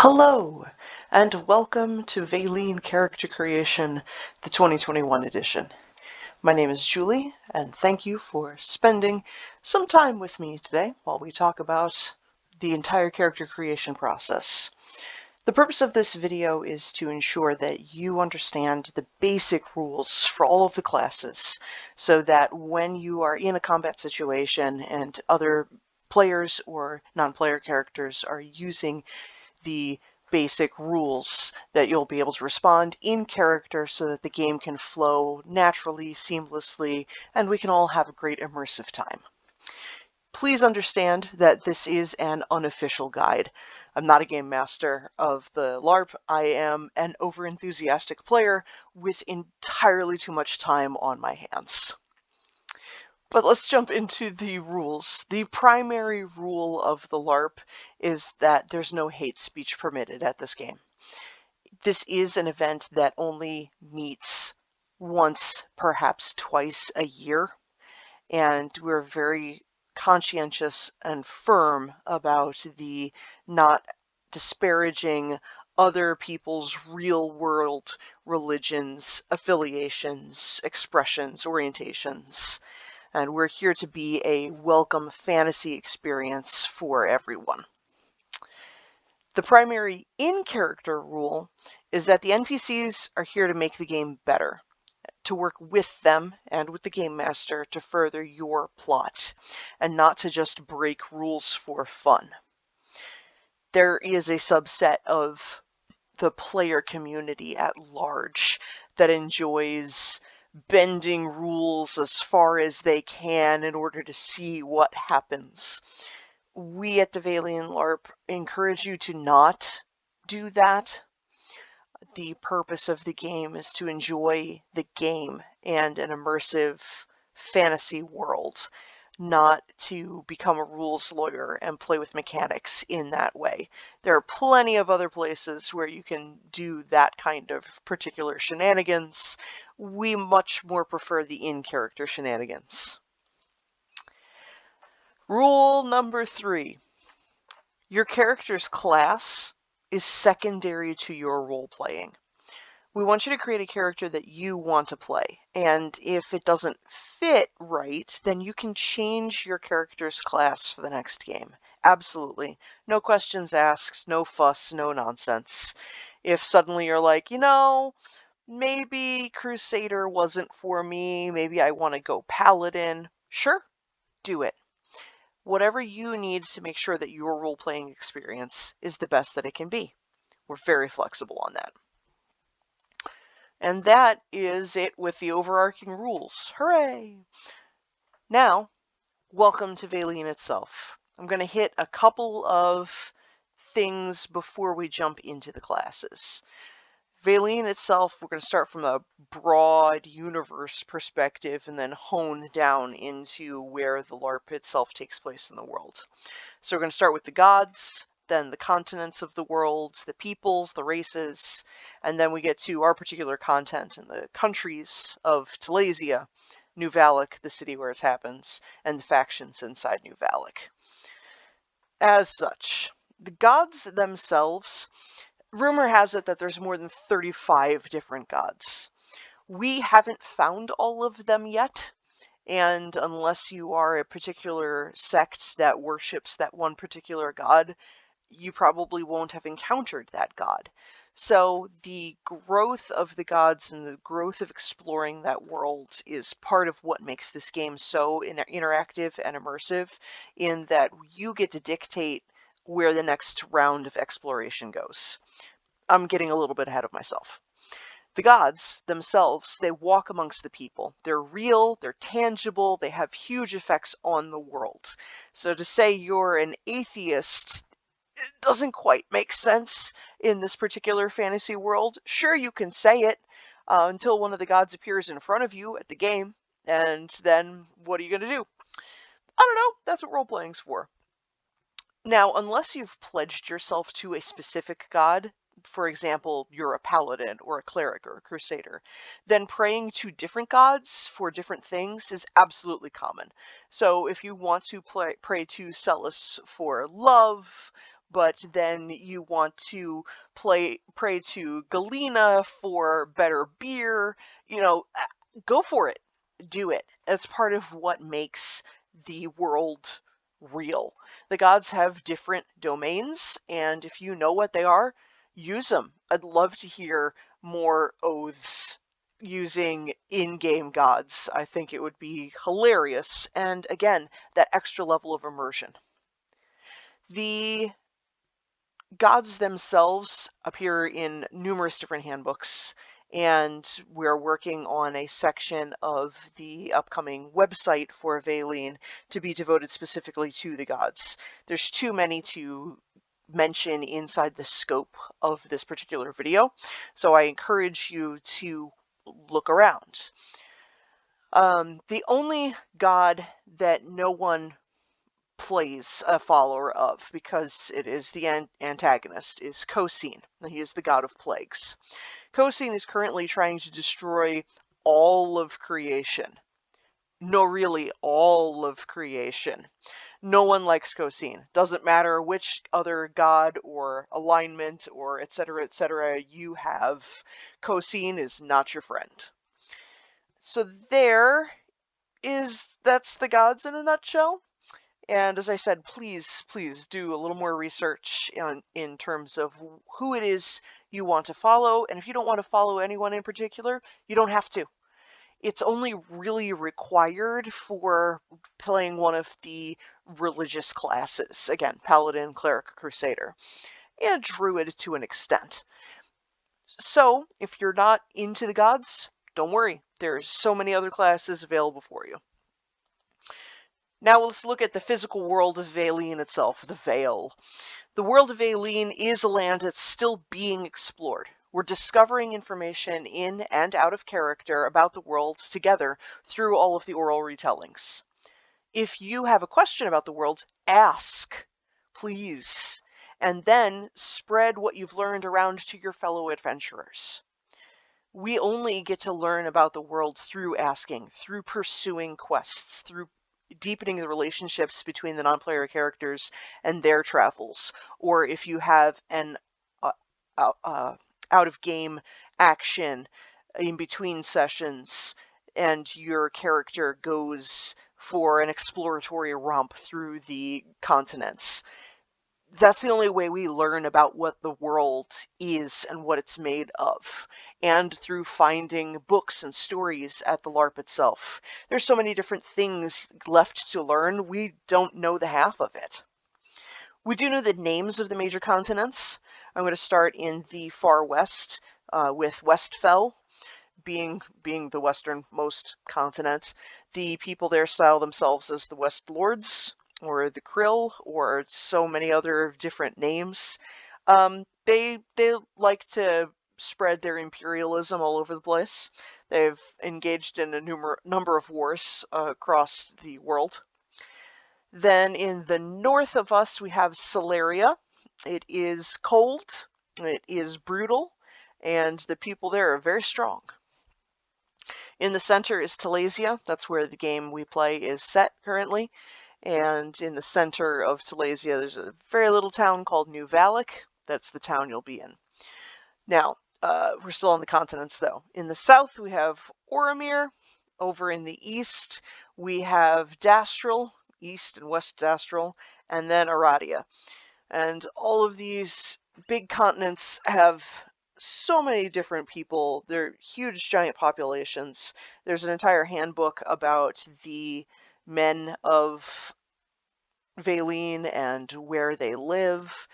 Hello, and welcome to Vaeleen Character Creation, the 2021 edition. My name is Julie, and thank you for spending some time with me today while we talk about the entire character creation process. The purpose of this video is to ensure that you understand the basic rules for all of the classes, so that when you are in a combat situation and other players or non-player characters are using the basic rules, that you'll be able to respond in character so that the game can flow naturally, seamlessly, and we can all have a great immersive time. Please understand that this is an unofficial guide. I'm not a game master of the LARP. I am an over-enthusiastic player with entirely too much time on my hands. But let's jump into the rules. The primary rule of the LARP is that there's no hate speech permitted at this game. This is an event that only meets once, perhaps twice a year, and we're very conscientious and firm about the not disparaging other people's real-world religions, affiliations, expressions, orientations. And we're here to be a welcome fantasy experience for everyone. The primary in-character rule is that the NPCs are here to make the game better, to work with them and with the game master to further your plot, and not to just break rules for fun. There is a subset of the player community at large that enjoys bending rules as far as they can in order to see what happens. We at the Vaeleen LARP encourage you to not do that. The purpose of the game is to enjoy the game and an immersive fantasy world, not to become a rules lawyer and play with mechanics in that way. There are plenty of other places where you can do that kind of particular shenanigans. We much more prefer the in-character shenanigans. Rule number 3. Your character's class is secondary to your role-playing. We want you to create a character that you want to play, and if it doesn't fit right, then you can change your character's class for the next game. Absolutely. No questions asked, no fuss, no nonsense. If suddenly you're like, maybe Crusader wasn't for me, maybe I want to go Paladin, sure, do it. Whatever you need to make sure that your role-playing experience is the best that it can be. We're very flexible on that. And that is it with the overarching rules. Hooray! Now, welcome to Vaeleen itself. I'm going to hit a couple of things before we jump into the classes. Vaeleen itself, we're going to start from a broad universe perspective and then hone down into where the LARP itself takes place in the world. So we're going to start with the gods, then the continents of the world, the peoples, the races, and then we get to our particular content in the countries of Telesia, New Valak, the city where it happens, and the factions inside New Valak. As such, the gods themselves, rumor has it that there's more than 35 different gods. We haven't found all of them yet, and unless you are a particular sect that worships that one particular god, you probably won't have encountered that god. So the growth of the gods and the growth of exploring that world is part of what makes this game so interactive and immersive, in that you get to dictate where the next round of exploration goes. I'm getting a little bit ahead of myself. The gods themselves, they walk amongst the people. They're real, they're tangible, they have huge effects on the world. So to say you're an atheist, it doesn't quite make sense in this particular fantasy world. Sure, you can say it until one of the gods appears in front of you at the game, and then what are you going to do? I don't know. That's what role-playing's for. Now, unless you've pledged yourself to a specific god, for example, you're a Paladin or a Cleric or a Crusader, then praying to different gods for different things is absolutely common. So if you want to pray to Celis for love, but then you want to pray to Galena for better beer, go for it. Do it. That's part of what makes the world real. The gods have different domains, and if you know what they are, use them. I'd love to hear more oaths using in-game gods. I think it would be hilarious, and again, that extra level of immersion. The gods themselves appear in numerous different handbooks, and we're working on a section of the upcoming website for Vaeleen to be devoted specifically to the gods. There's too many to mention inside the scope of this particular video, so I encourage you to look around. The only god that no one plays a follower of, because it is the antagonist, is Kosine. He is the god of plagues. Kosine is currently trying to destroy all of creation. No, really, all of creation. No one likes Kosine. Doesn't matter which other god or alignment or etc. you have. Kosine is not your friend. So that's the gods in a nutshell. And as I said, please do a little more research in terms of who it is you want to follow. And if you don't want to follow anyone in particular, you don't have to. It's only really required for playing one of the religious classes. Again, Paladin, Cleric, Crusader, and Druid to an extent. So if you're not into the gods, don't worry. There's so many other classes available for you. Now let's look at the physical world of Vaeleen itself, the Vale. The world of Vaeleen is a land that's still being explored. We're discovering information in and out of character about the world together through all of the oral retellings. If you have a question about the world, ask, please, and then spread what you've learned around to your fellow adventurers. We only get to learn about the world through asking, through pursuing quests, through deepening the relationships between the non-player characters and their travels, or if you have an out-of-game action in between sessions and your character goes for an exploratory romp through the continents. That's the only way we learn about what the world is and what it's made of, and through finding books and stories at the LARP itself. There's so many different things left to learn, we don't know the half of it. We do know the names of the major continents. I'm going to start in the far west with Westfell being the westernmost continent. The people there style themselves as the West Lords, or the Krill, or so many other different names. They like to spread their imperialism all over the place. They've engaged in a number of wars across the world. Then in the north of us we have Solaria. It is cold, it is brutal, and the people there are very strong. In the center is Telesia. That's where the game we play is set currently. And in the center of Telesia, there's a very little town called New Valak. That's the town you'll be in. Now, we're still on the continents, though. In the south, we have Oromir. Over in the east, we have Dastral, east and west Dastral, and then Aradia. And all of these big continents have so many different people. They're huge, giant populations. There's an entire handbook about the men of Vaeleen and where they live.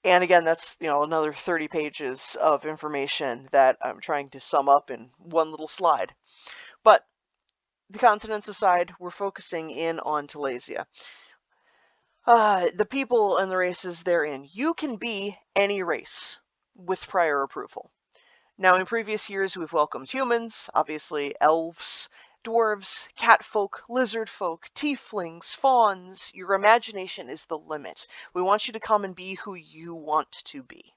And again, that's another 30 pages of information that I'm trying to sum up in one little slide. But the continents aside, we're focusing in on Telesia. The people and the races therein. You can be any race with prior approval. Now, in previous years, we've welcomed humans, obviously elves, dwarves, catfolk, lizardfolk, tieflings, fauns. Your imagination is the limit. We want you to come and be who you want to be.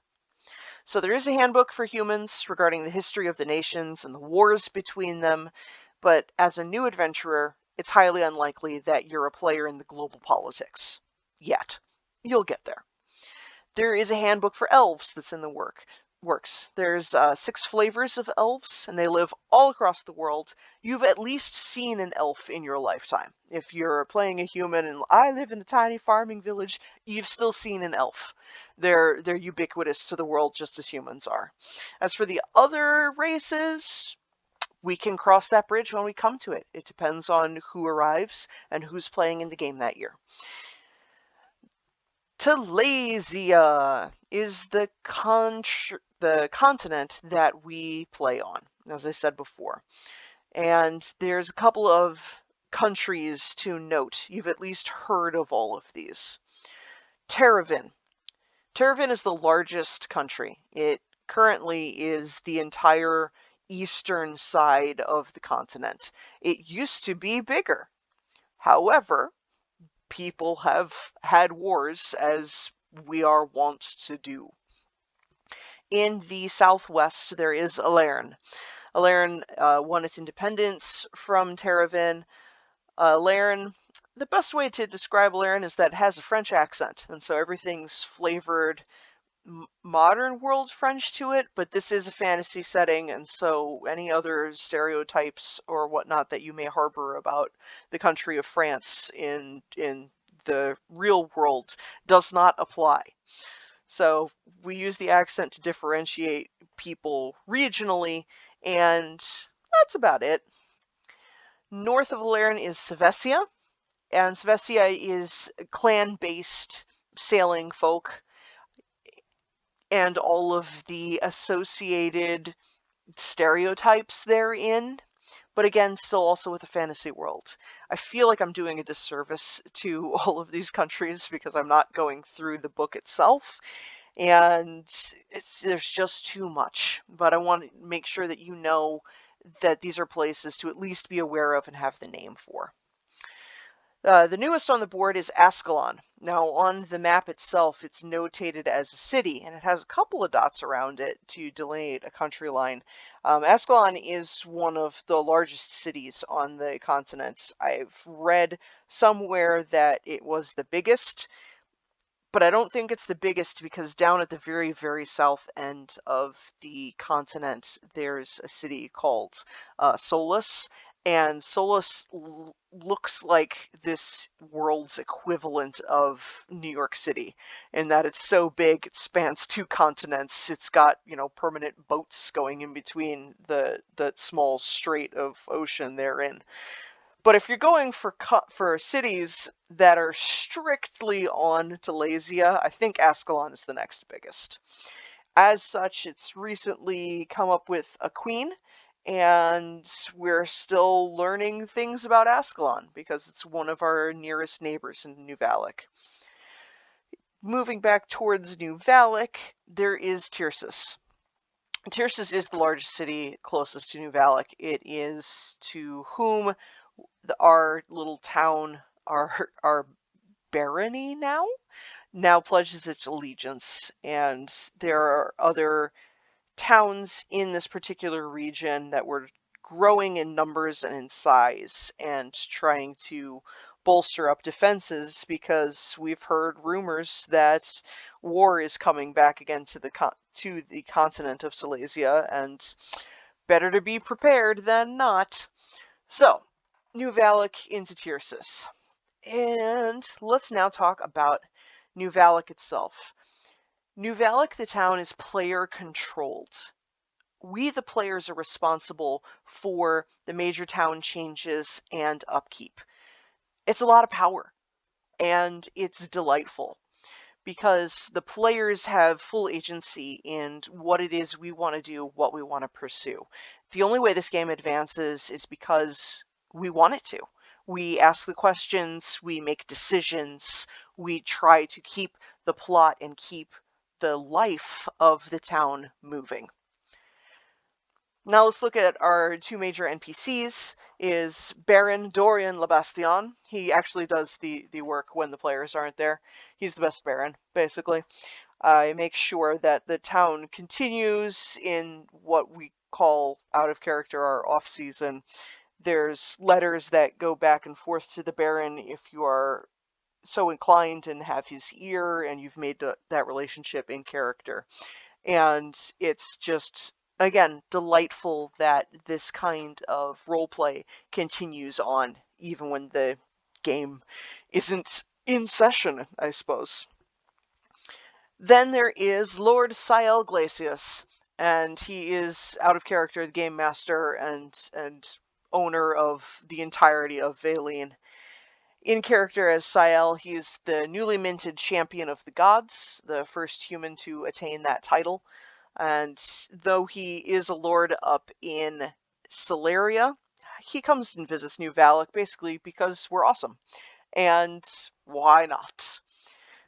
So there is a handbook for humans regarding the history of the nations and the wars between them, but as a new adventurer, it's highly unlikely that you're a player in the global politics. Yet. You'll get there. There is a handbook for elves that's in the works. There's 6 flavors of elves, and they live all across the world. You've at least seen an elf in your lifetime. If you're playing a human and I live in a tiny farming village, you've still seen an elf. They're ubiquitous to the world just as humans are. As for the other races, we can cross that bridge when we come to it. It depends on who arrives and who's playing in the game that year. Telesia is the continent that we play on, as I said before. And there's a couple of countries to note. You've at least heard of all of these. Terravin. Terravin is the largest country. It currently is the entire eastern side of the continent. It used to be bigger. However, people have had wars, as we are wont to do. In the southwest, there is Soleran. Soleran won its independence from Terravin. Soleran, the best way to describe Soleran is that it has a French accent, and so everything's flavored modern world French to it, but this is a fantasy setting, and so any other stereotypes or whatnot that you may harbor about the country of France in the real world does not apply. So we use the accent to differentiate people regionally, and that's about it. North of Soleran is Svecia, and Svecia is clan-based sailing folk and all of the associated stereotypes therein, but again, still also with a fantasy world. I feel like I'm doing a disservice to all of these countries because I'm not going through the book itself, and there's just too much. But I want to make sure that you know that these are places to at least be aware of and have the name for. The newest on the board is Askalon. Now, on the map itself, it's notated as a city, and it has a couple of dots around it to delineate a country line. Askalon is one of the largest cities on the continent. I've read somewhere that it was the biggest, but I don't think it's the biggest because down at the very, very south end of the continent, there's a city called Solus. And Solus looks like this world's equivalent of New York City in that it's so big, it spans 2 continents. It's got, permanent boats going in between the small strait of ocean they're in. But if you're going for cities that are strictly on Telesia, I think Askalon is the next biggest. As such, it's recently come up with a queen, and we're still learning things about Askalon because it's one of our nearest neighbors in New Valak. Moving back towards New Valak, there is Tiersis. Tiersis is the largest city closest to New Valak. It is to whom our little town, our barony now pledges its allegiance, and there are other towns in this particular region that were growing in numbers and in size and trying to bolster up defenses because we've heard rumors that war is coming back again to the continent of Silesia, and better to be prepared than not. So, New Valak into Tiersis. And let's now talk about New Valak itself. New Valak, the town, is player-controlled. We, the players, are responsible for the major town changes and upkeep. It's a lot of power, and it's delightful, because the players have full agency in what it is we want to do, what we want to pursue. The only way this game advances is because we want it to. We ask the questions, we make decisions, we try to keep the plot and keep the life of the town moving. Now let's look at our 2 major NPCs. Is Baron Dorian Lebastian. He actually does the work when the players aren't there. He's the best Baron, basically. He makes sure that the town continues in what we call out of character our off-season. There's letters that go back and forth to the Baron if you are so inclined and have his ear, and you've made that relationship in character. And it's just, again, delightful that this kind of roleplay continues on, even when the game isn't in session, I suppose. Then there is Lord Sael Glacias, and he is out of character, the game master and owner of the entirety of Vaeleen. In character as Sael, he is the newly minted champion of the gods, the first human to attain that title. And though he is a lord up in Solaria, he comes and visits New Valak basically because we're awesome. And why not?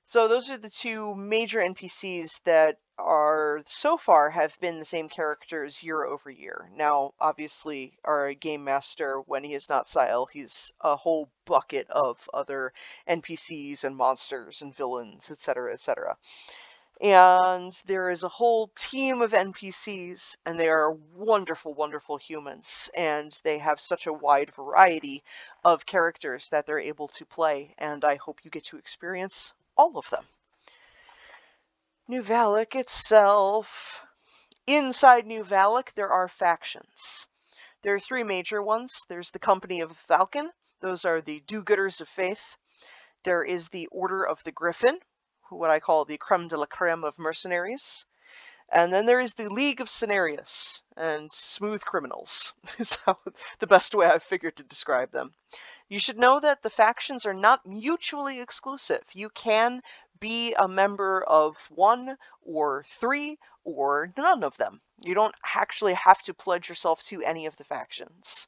So those are the two major NPCs that are so far have been the same characters year over year. Now, obviously, our game master, when he is not Sael, he's a whole bucket of other NPCs and monsters and villains, etc., etc. And there is a whole team of NPCs, and they are wonderful, wonderful humans, and they have such a wide variety of characters that they're able to play, and I hope you get to experience all of them. New Valak itself. Inside New Valak, there are factions. There are three major ones. There's the Company of the Falcon. Those are the do-gooders of faith. There is the Order of the Griffin, what I call the creme de la creme of mercenaries. And then there is the League of Cenarius, and smooth criminals is the best way I've figured to describe them. You should know that the factions are not mutually exclusive. You can be a member of one or three or none of them. You don't actually have to pledge yourself to any of the factions.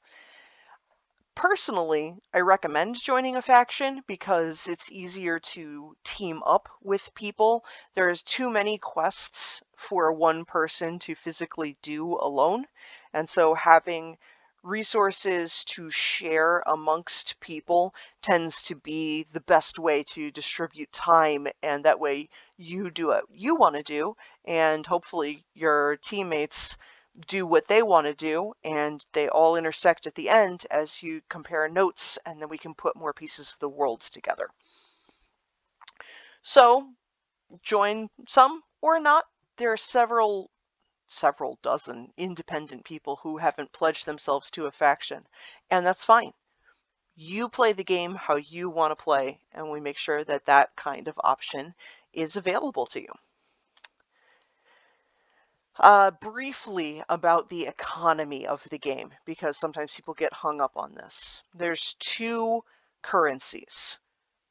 Personally, I recommend joining a faction because it's easier to team up with people. There's too many quests for one person to physically do alone, and so having resources to share amongst people tends to be the best way to distribute time, and that way you do what you want to do, and hopefully your teammates do what they want to do, and they all intersect at the end as you compare notes, and then we can put more pieces of the world together. So, join some or not. There are several dozen independent people who haven't pledged themselves to a faction, and that's fine. You play the game how you want to play, and we make sure that that kind of option is available to you. Briefly about the economy of the game, because sometimes people get hung up on this. There's two currencies.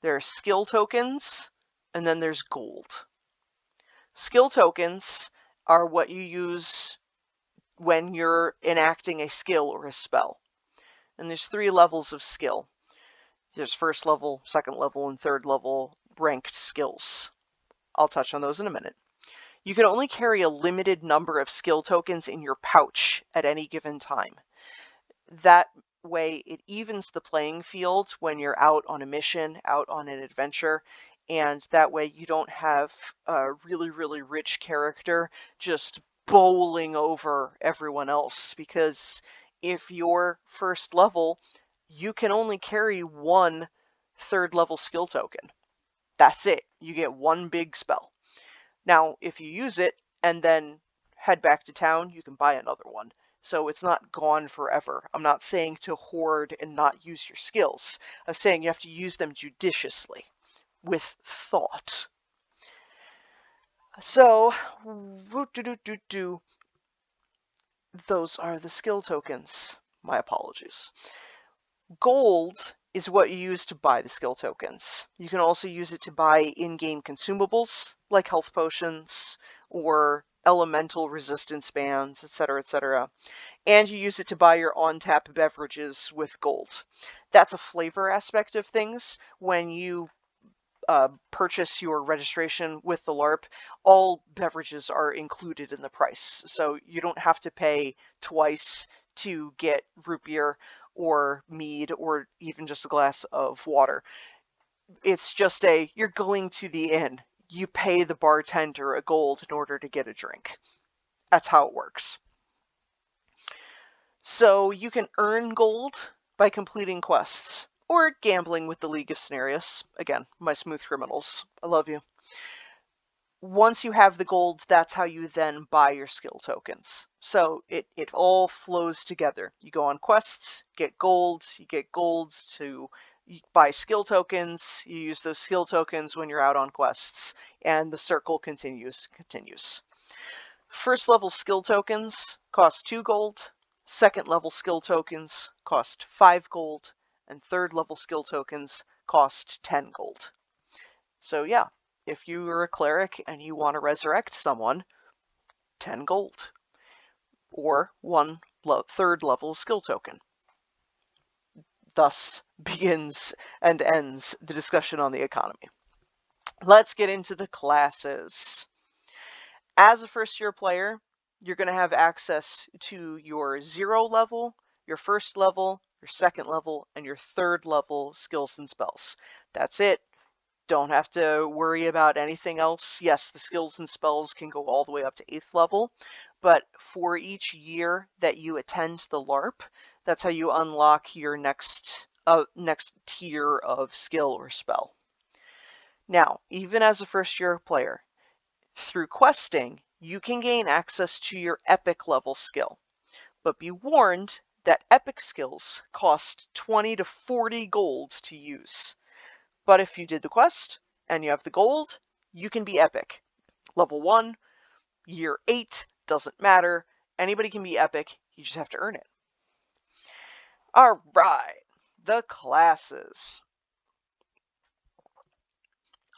There's skill tokens, and then there's gold. Skill tokens are what you use when you're enacting a skill or a spell. And there's 3 levels of skill. There's first level, second level, and third level ranked skills. I'll touch on those in a minute. You can only carry a limited number of skill tokens in your pouch at any given time. That way it evens the playing field when you're out on a mission, out on an adventure, and that way you don't have a really, really rich character just bowling over everyone else, because if you're first level, you can only carry 1 third level skill token. That's it. You get 1 big spell. Now, if you use it and then head back to town, you can buy another one. So it's not gone forever. I'm not saying to hoard and not use your skills. I'm saying you have to use them judiciously, with thought. So, those are the skill tokens. My apologies. Gold is what you use to buy the skill tokens. You can also use it to buy in-game consumables, like health potions, or elemental resistance bands, etc., etc. And you use it to buy your on-tap beverages with gold. That's a flavor aspect of things. When you purchase your registration with the LARP, all beverages are included in the price. So you don't have to pay twice to get root beer or mead or even just a glass of water. It's just you're going to the inn. You pay the bartender a gold in order to get a drink. That's how it works. So you can earn gold by completing quests, or gambling with the League of Cenarius. Again, my smooth criminals. I love you. Once you have the gold, that's how you then buy your skill tokens. So it all flows together. You go on quests, get golds, you get golds to buy skill tokens, you use those skill tokens when you're out on quests, and the circle continues. First level skill tokens cost 2 gold, second level skill tokens cost 5 gold, and third level skill tokens cost 10 gold. So yeah. If you are a cleric and you want to resurrect someone, 10 gold. Or 1 third level skill token. Thus begins and ends the discussion on the economy. Let's get into the classes. As a first year player, you're going to have access to your 0 level, your first level, your second level, and your third level skills and spells. That's it. Don't have to worry about anything else. Yes, the skills and spells can go all the way up to 8th level, but for each year that you attend the LARP, that's how you unlock your next tier of skill or spell. Now, even as a first year player, through questing, you can gain access to your epic level skill. But be warned that epic skills cost 20 to 40 gold to use. But if you did the quest, and you have the gold, you can be epic. Level 1, year 8, doesn't matter. Anybody can be epic, you just have to earn it. Alright, the classes.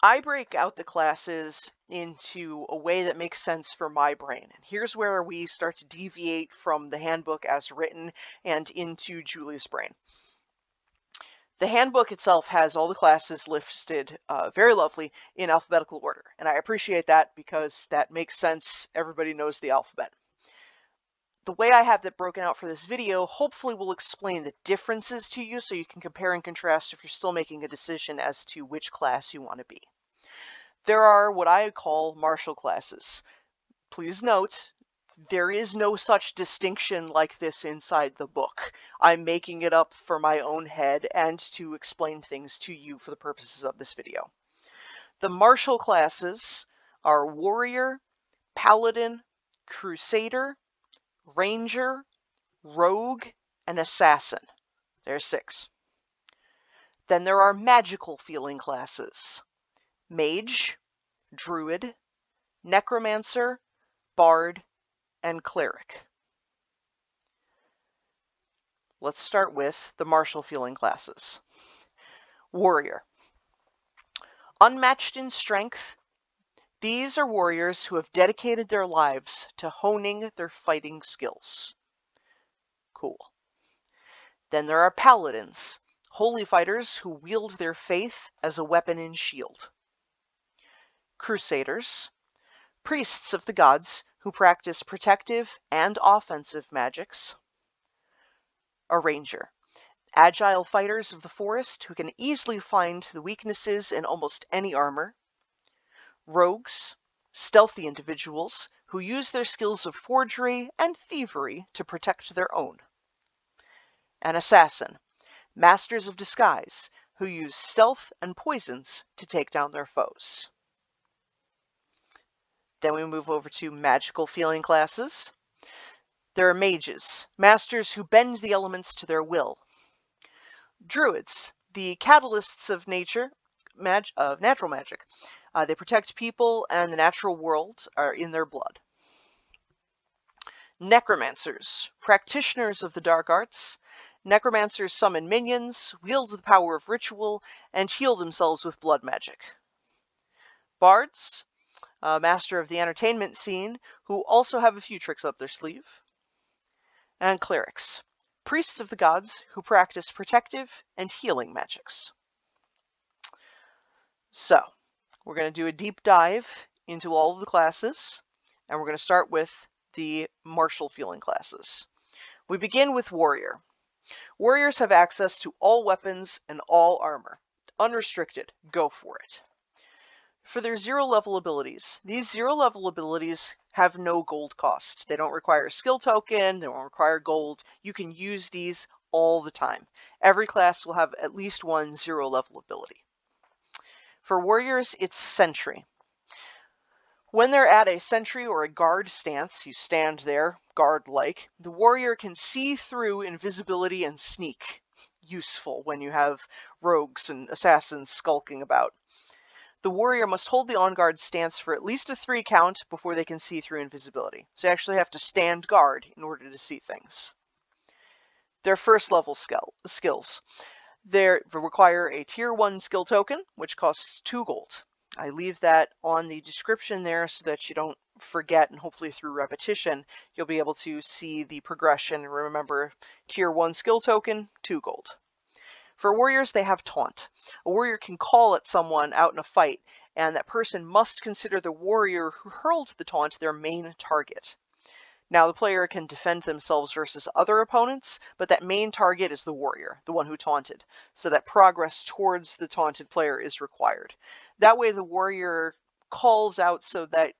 I break out the classes into a way that makes sense for my brain. And here's where we start to deviate from the handbook as written and into Julie's brain. The handbook itself has all the classes listed very lovely in alphabetical order, and I appreciate that because that makes sense. Everybody knows the alphabet. The way I have that broken out for this video hopefully will explain the differences to you so you can compare and contrast if you're still making a decision as to which class you want to be. There are what I call martial classes. Please note, there is no such distinction like this inside the book. I'm making it up for my own head and to explain things to you for the purposes of this video. The martial classes are Warrior, Paladin, Crusader, Ranger, Rogue, and Assassin. There's 6. Then there are magical feeling classes. Mage, Druid, Necromancer, Bard, and Cleric. Let's start with the martial feeling classes. Warrior. Unmatched in strength, these are warriors who have dedicated their lives to honing their fighting skills. Cool. Then there are paladins, holy fighters who wield their faith as a weapon and shield. Crusaders, priests of the gods who practice protective and offensive magics. A ranger, agile fighters of the forest who can easily find the weaknesses in almost any armor. Rogues, stealthy individuals who use their skills of forgery and thievery to protect their own. An assassin, masters of disguise who use stealth and poisons to take down their foes. Then we move over to magical feeling classes. There are mages, masters who bend the elements to their will. Druids, the catalysts of nature, natural magic. They protect people and the natural world are in their blood. Necromancers, practitioners of the dark arts. Necromancers summon minions, wield the power of ritual, and heal themselves with blood magic. Bards, master of the entertainment scene, who also have a few tricks up their sleeve. And clerics, priests of the gods who practice protective and healing magics. So, we're going to do a deep dive into all of the classes, and we're going to start with the martial feeling classes. We begin with Warrior. Warriors have access to all weapons and all armor. Unrestricted, go for it. For their 0 level abilities, these 0 level abilities have no gold cost. They don't require a skill token, they don't require gold. You can use these all the time. Every class will have at least one 0 level ability. For warriors, it's Sentry. When they're at a sentry or a guard stance, you stand there, guard-like, the warrior can see through invisibility and sneak. Useful when you have rogues and assassins skulking about. The warrior must hold the on-guard stance for at least a 3 count before they can see through invisibility. So you actually have to stand guard in order to see things. Their first level skills. They require a tier 1 skill token, which costs 2 gold. I leave that on the description there so that you don't forget, and hopefully through repetition you'll be able to see the progression. Remember, tier 1 skill token, 2 gold. For warriors, they have Taunt. A warrior can call at someone out in a fight, and that person must consider the warrior who hurled the taunt their main target. Now, the player can defend themselves versus other opponents, but that main target is the warrior, the one who taunted, so that progress towards the taunted player is required. That way, the warrior calls out so that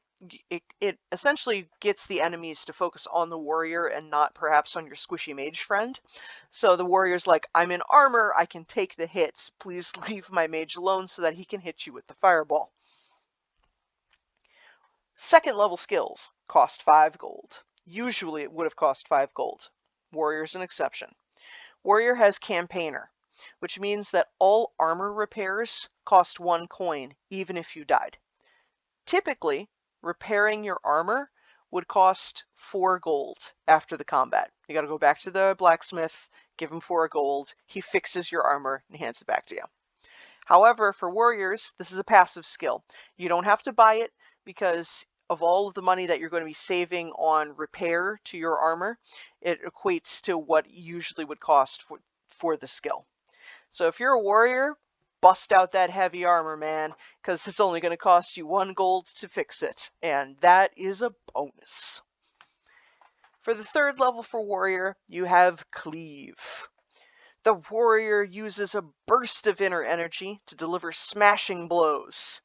it essentially gets the enemies to focus on the warrior and not perhaps on your squishy mage friend. So the warrior's like, I'm in armor, I can take the hits, please leave my mage alone so that he can hit you with the fireball. Second level skills cost 5 gold. Usually it would have cost 5 gold. Warrior's an exception. Warrior has Campaigner, which means that all armor repairs cost 1 coin, even if you died. Typically, repairing your armor would cost 4 gold after the combat. You gotta go back to the blacksmith, give him 4 gold, he fixes your armor, and hands it back to you. However, for warriors, this is a passive skill. You don't have to buy it, because of all of the money that you're going to be saving on repair to your armor, it equates to what usually would cost for the skill. So if you're a warrior, bust out that heavy armor, man, because it's only going to cost you 1 gold to fix it, and that is a bonus. For the third level for warrior, you have Cleave. The warrior uses a burst of inner energy to deliver smashing blows.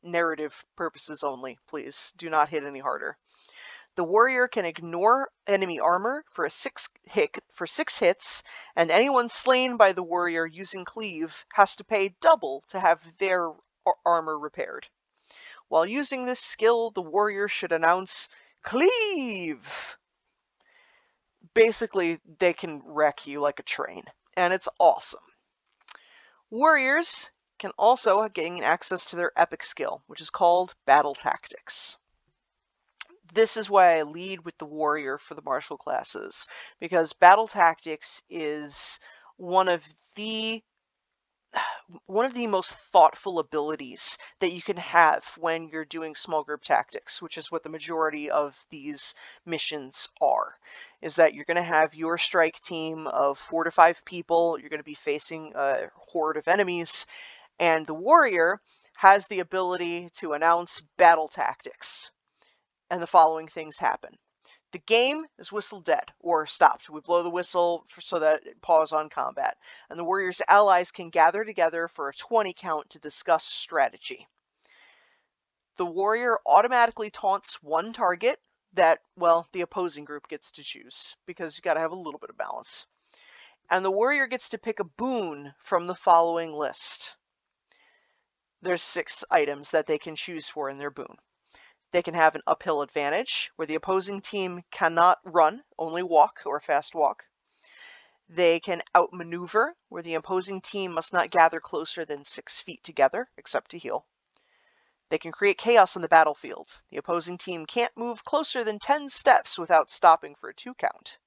Narrative purposes only, please. Do not hit any harder. The warrior can ignore enemy armor for 6 hits, and anyone slain by the warrior using Cleave has to pay double to have their armor repaired. While using this skill, the warrior should announce, Cleave! Basically, they can wreck you like a train, and it's awesome. Warriors can also gain access to their epic skill, which is called Battle Tactics. This is why I lead with the warrior for the martial classes, because Battle Tactics is one of the most thoughtful abilities that you can have when you're doing small group tactics, which is what the majority of these missions are. Is that you're going to have your strike team of 4 to 5 people, you're going to be facing a horde of enemies, and the warrior has the ability to announce battle tactics. And the following things happen. The game is whistled dead, or stopped. We blow the whistle so that it pause on combat. And the warrior's allies can gather together for a 20 count to discuss strategy. The warrior automatically taunts one target that, well, the opposing group gets to choose, because you gotta have a little bit of balance. And the warrior gets to pick a boon from the following list. There's 6 items that they can choose for in their boon. They can have an uphill advantage, where the opposing team cannot run, only walk or fast walk. They can outmaneuver, where the opposing team must not gather closer than 6 feet together, except to heal. They can create chaos on the battlefield. The opposing team can't move closer than 10 steps without stopping for a 2 count.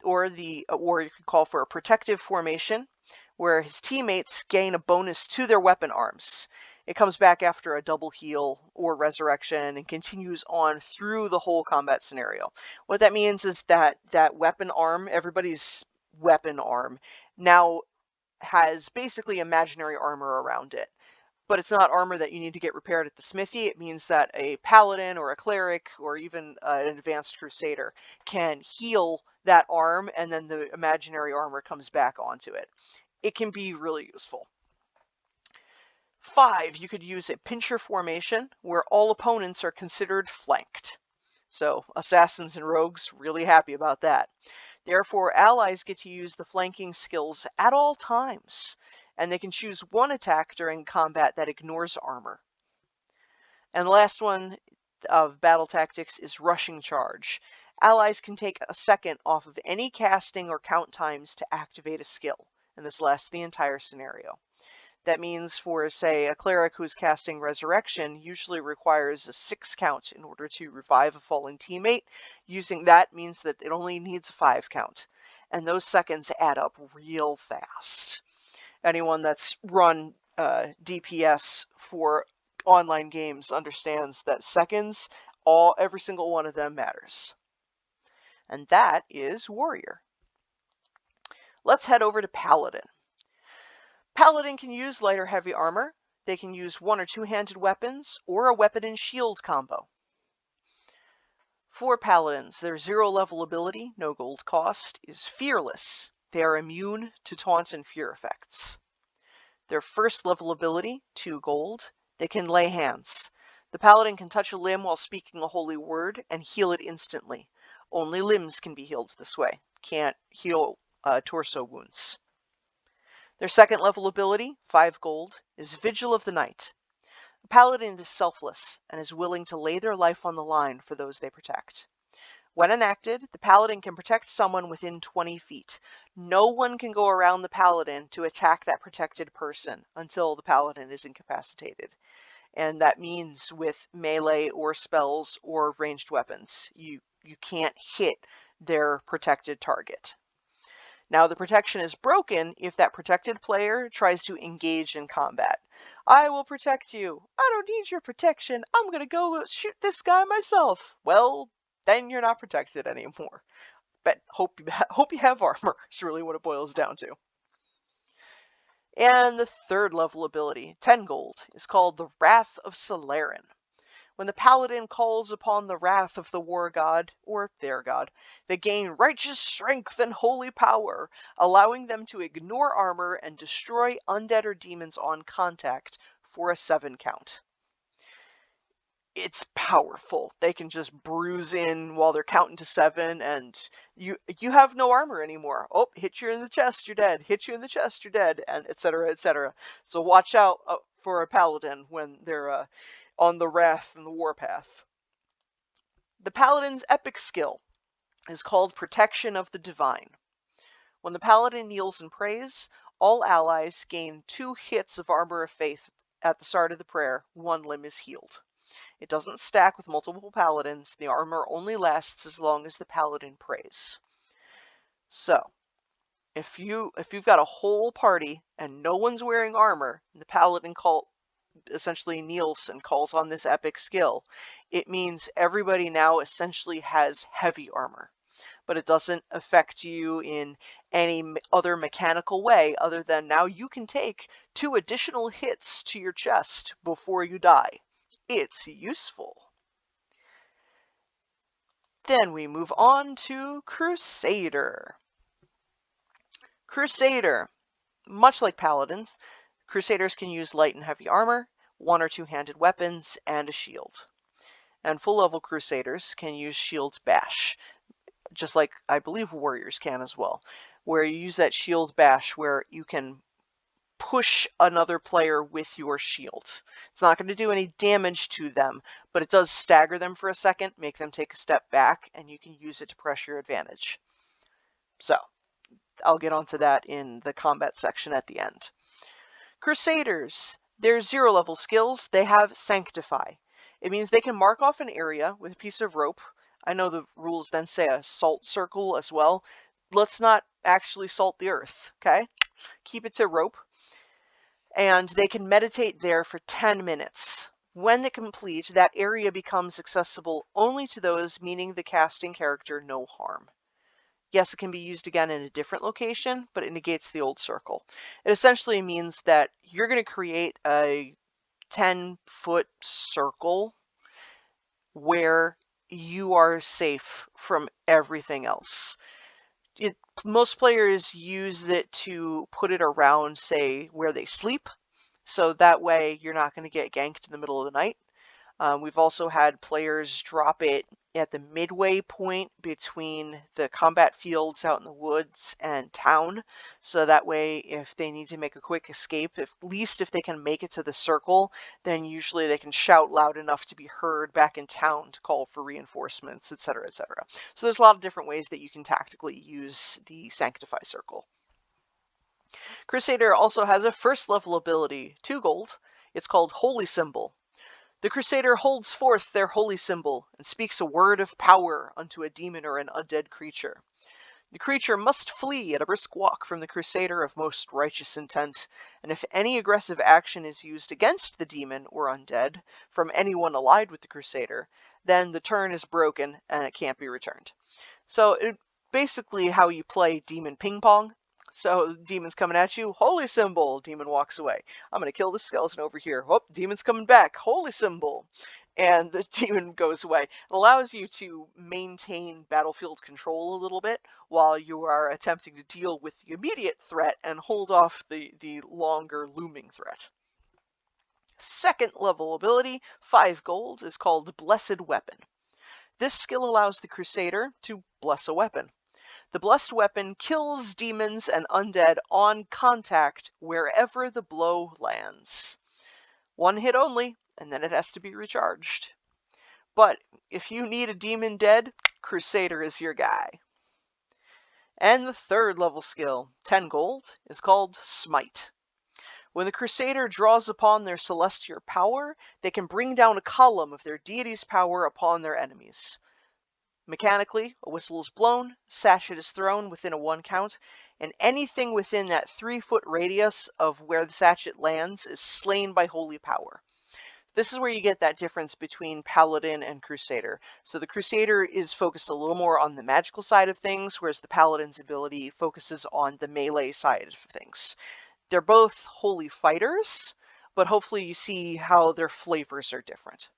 Or the warrior can call for a protective formation, where his teammates gain a bonus to their weapon arms. It comes back after a double heal or resurrection and continues on through the whole combat scenario. What that means is that that weapon arm, everybody's weapon arm, now has basically imaginary armor around it. But it's not armor that you need to get repaired at the smithy. It means that a Paladin or a Cleric or even an advanced Crusader can heal that arm, and then the imaginary armor comes back onto it. It can be really useful. 5, you could use a pincher formation where all opponents are considered flanked. So assassins and rogues, really happy about that. Therefore, allies get to use the flanking skills at all times, and they can choose one attack during combat that ignores armor. And the last one of battle tactics is rushing charge. Allies can take a second off of any casting or count times to activate a skill, and this lasts the entire scenario. That means for, say, a cleric who's casting Resurrection usually requires a 6 count in order to revive a fallen teammate. Using that means that it only needs a 5 count, and those seconds add up real fast. Anyone that's run DPS for online games understands that seconds, every single one of them matters. And that is Warrior. Let's head over to Paladin. Paladin can use light or heavy armor. They can use one or two-handed weapons, or a weapon and shield combo. For Paladins, their 0-level ability, no gold cost, is Fearless. They are immune to taunt and fear effects. Their 1st-level ability, 2 gold, they can lay hands. The Paladin can touch a limb while speaking a holy word and heal it instantly. Only limbs can be healed this way. Can't heal torso wounds. Their 2nd-level ability, 5 gold, is Vigil of the Night. The Paladin is selfless and is willing to lay their life on the line for those they protect. When enacted, the Paladin can protect someone within 20 feet. No one can go around the Paladin to attack that protected person until the Paladin is incapacitated. And that means with melee or spells or ranged weapons. You can't hit their protected target. Now, the protection is broken if that protected player tries to engage in combat. I will protect you. I don't need your protection. I'm going to go shoot this guy myself. Well, then you're not protected anymore. But hope you have armor is really what it boils down to. And the 3rd-level ability, 10 gold, is called the Wrath of Soleran. When the Paladin calls upon the wrath of the war god, or their god, they gain righteous strength and holy power, allowing them to ignore armor and destroy undead or demons on contact for a 7 count. It's powerful. They can just bruise in while they're counting to 7, and you have no armor anymore. Oh, hit you in the chest, you're dead. Hit you in the chest, you're dead, and etc., etc. So watch out for a Paladin when they're on the wrath and the warpath. The Paladin's epic skill is called Protection of the Divine. When the Paladin kneels and prays, all allies gain 2 hits of Armor of Faith at the start of the prayer. 1 limb is healed. It doesn't stack with multiple Paladins. The armor only lasts as long as the Paladin prays. So, if you've got a whole party and no one's wearing armor, and the Paladin essentially kneels and calls on this epic skill, it means everybody now essentially has heavy armor. But it doesn't affect you in any other mechanical way other than now you can take 2 additional hits to your chest before you die. It's useful. Then we move on to Crusader. Crusader, much like Paladins, Crusaders can use light and heavy armor, 1 or 2-handed weapons, and a shield. And full-level Crusaders can use Shield Bash, just like I believe Warriors can as well, where you use that Shield Bash where you can push another player with your shield. It's not going to do any damage to them, but it does stagger them for a second, make them take a step back, and you can use it to press your advantage. So, I'll get onto that in the combat section at the end. Crusaders, their 0-level skills, they have Sanctify. It means they can mark off an area with a piece of rope. I know the rules then say a salt circle as well. Let's not actually salt the earth, okay? Keep it to rope. And they can meditate there for 10 minutes. When they complete, that area becomes accessible only to those meaning the casting character no harm. Yes, it can be used again in a different location, but it negates the old circle. It essentially means that you're going to create a 10-foot circle where you are safe from everything else. Most players use it to put it around, say, where they sleep, so that way you're not going to get ganked in the middle of the night. We've also had players drop it at the midway point between the combat fields out in the woods and town. So that way, if they need to make a quick escape, at least if they can make it to the circle, then usually they can shout loud enough to be heard back in town to call for reinforcements, etc., etc. So there's a lot of different ways that you can tactically use the Sanctify Circle. Crusader also has a first level ability, 2 gold. It's called Holy Symbol. The Crusader holds forth their holy symbol and speaks a word of power unto a demon or an undead creature. The creature must flee at a brisk walk from the Crusader of most righteous intent, and if any aggressive action is used against the demon or undead from anyone allied with the Crusader, then the turn is broken and it can't be returned. So basically how you play demon ping pong. So demon's coming at you, holy symbol, demon walks away. I'm going to kill this skeleton over here. Whoop, demon's coming back, holy symbol. And the demon goes away. It allows you to maintain battlefield control a little bit while you are attempting to deal with the immediate threat and hold off the longer looming threat. Second level ability, 5 gold, is called Blessed Weapon. This skill allows the Crusader to bless a weapon. The blessed weapon kills demons and undead on contact wherever the blow lands. 1 hit only, and then it has to be recharged. But if you need a demon dead, Crusader is your guy. And the third level skill, 10 gold, is called Smite. When the Crusader draws upon their celestial power, they can bring down a column of their deity's power upon their enemies. Mechanically, a whistle is blown, sachet is thrown within a 1 count, and anything within that 3-foot radius of where the sachet lands is slain by holy power. This is where you get that difference between Paladin and Crusader. So the Crusader is focused a little more on the magical side of things, whereas the Paladin's ability focuses on the melee side of things. They're both holy fighters, but hopefully you see how their flavors are different.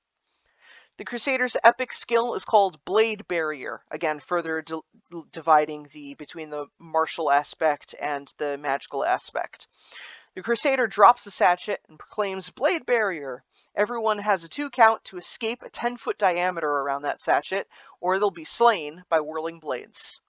The Crusader's epic skill is called Blade Barrier, again further dividing between the martial aspect and the magical aspect. The Crusader drops the sachet and proclaims Blade Barrier. Everyone has a 2 count to escape a 10-foot diameter around that sachet, or they'll be slain by whirling blades.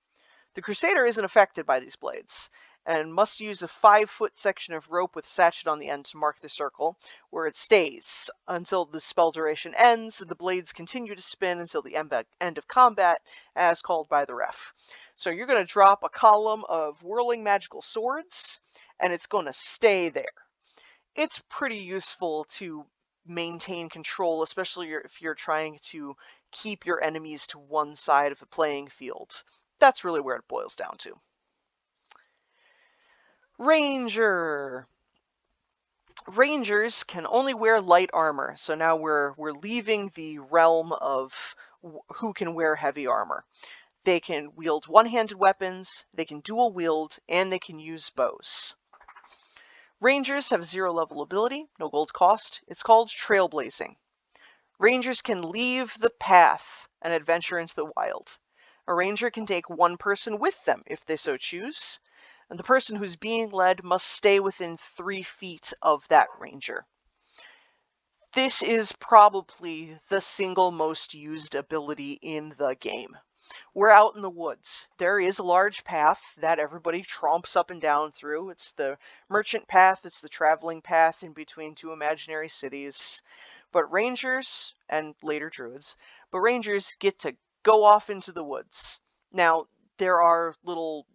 The Crusader isn't affected by these blades, and must use a 5-foot section of rope with a sachet on the end to mark the circle, where it stays until the spell duration ends. The blades continue to spin until the end of combat, as called by the ref. So you're going to drop a column of whirling magical swords, and it's going to stay there. It's pretty useful to maintain control, especially if you're trying to keep your enemies to one side of the playing field. That's really where it boils down to. Ranger. Rangers can only wear light armor, so now we're leaving the realm of who can wear heavy armor. They can wield one-handed weapons, they can dual wield, and they can use bows. Rangers have 0 level ability, no gold cost. It's called Trailblazing. Rangers can leave the path and adventure into the wild. A ranger can take 1 person with them if they so choose, and the person who's being led must stay within 3 feet of that ranger. This is probably the single most used ability in the game. We're out in the woods. There is a large path that everybody tromps up and down through. It's the merchant path, it's the traveling path in between 2 imaginary cities. But rangers, and later druids, but rangers get to go off into the woods. Now, there are little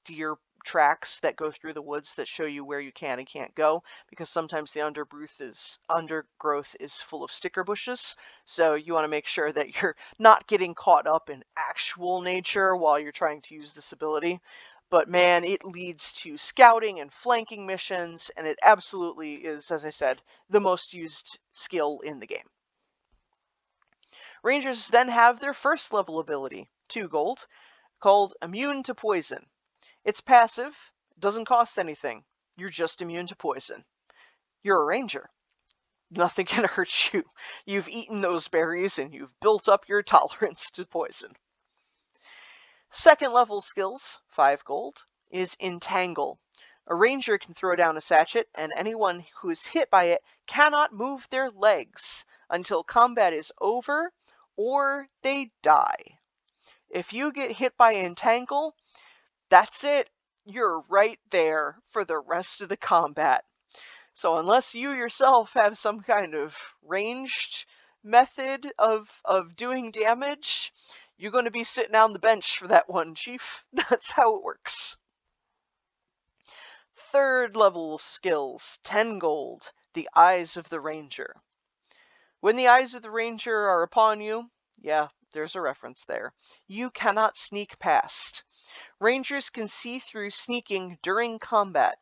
deer tracks that go through the woods that show you where you can and can't go, because sometimes the undergrowth is full of sticker bushes, so you want to make sure that you're not getting caught up in actual nature while you're trying to use this ability. But man, it leads to scouting and flanking missions, and it absolutely is, as I said, the most used skill in the game. Rangers then have their first level ability, 2 gold, called Immune to Poison. It's passive, doesn't cost anything. You're just immune to poison. You're a ranger. Nothing can hurt you. You've eaten those berries and you've built up your tolerance to poison. Second level skills, 5 gold, is Entangle. A ranger can throw down a sachet, and anyone who is hit by it cannot move their legs until combat is over or they die. If you get hit by Entangle, that's it. You're right there for the rest of the combat. So unless you yourself have some kind of ranged method of doing damage, you're going to be sitting on the bench for that one, Chief. That's how it works. Third level skills, 10 gold, the Eyes of the Ranger. When the eyes of the Ranger are upon you, yeah, there's a reference there, you cannot sneak past. Rangers can see through sneaking during combat,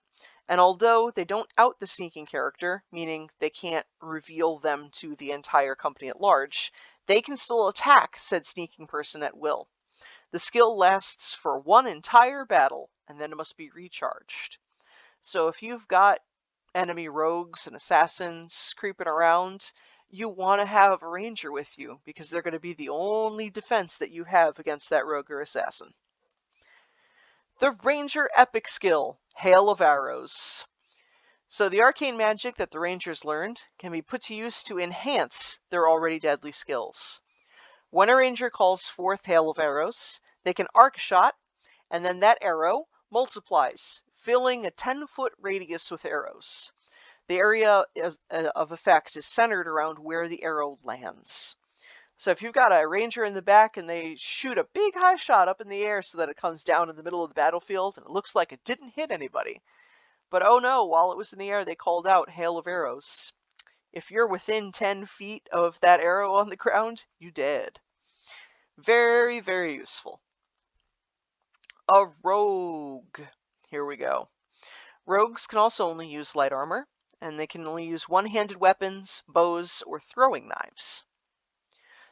and although they don't out the sneaking character, meaning they can't reveal them to the entire company at large, they can still attack said sneaking person at will. The skill lasts for one entire battle, and then it must be recharged. So if you've got enemy rogues and assassins creeping around, you want to have a ranger with you, because they're going to be the only defense that you have against that rogue or assassin. The Ranger Epic skill, Hail of Arrows. So the arcane magic that the Rangers learned can be put to use to enhance their already deadly skills. When a Ranger calls forth Hail of Arrows, they can arc shot, and then that arrow multiplies, filling a 10-foot radius with arrows. The area of effect is centered around where the arrow lands. So if you've got a ranger in the back and they shoot a big high shot up in the air so that it comes down in the middle of the battlefield and it looks like it didn't hit anybody, but oh no, while it was in the air they called out Hail of Arrows. If you're within 10 feet of that arrow on the ground, you dead. Very, very useful. A rogue. Here we go. Rogues can also only use light armor, and they can only use one-handed weapons, bows, or throwing knives.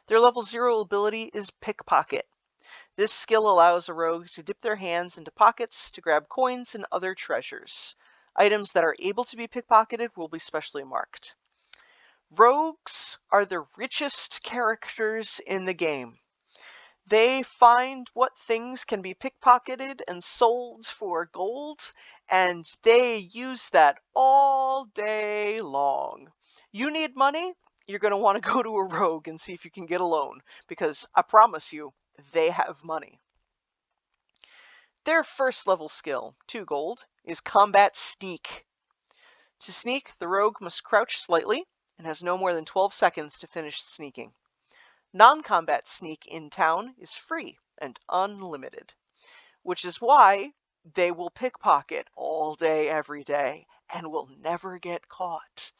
Their level 0 ability is Pickpocket. This skill allows a rogue to dip their hands into pockets to grab coins and other treasures. Items that are able to be pickpocketed will be specially marked. Rogues are the richest characters in the game. They find what things can be pickpocketed and sold for gold, and they use that all day long. You need money? You're going to want to go to a rogue and see if you can get a loan, because I promise you, they have money. Their first level skill, 2 gold, is Combat Sneak. To sneak, the rogue must crouch slightly and has no more than 12 seconds to finish sneaking. Non-combat sneak in town is free and unlimited, which is why they will pickpocket all day, every day, and will never get caught.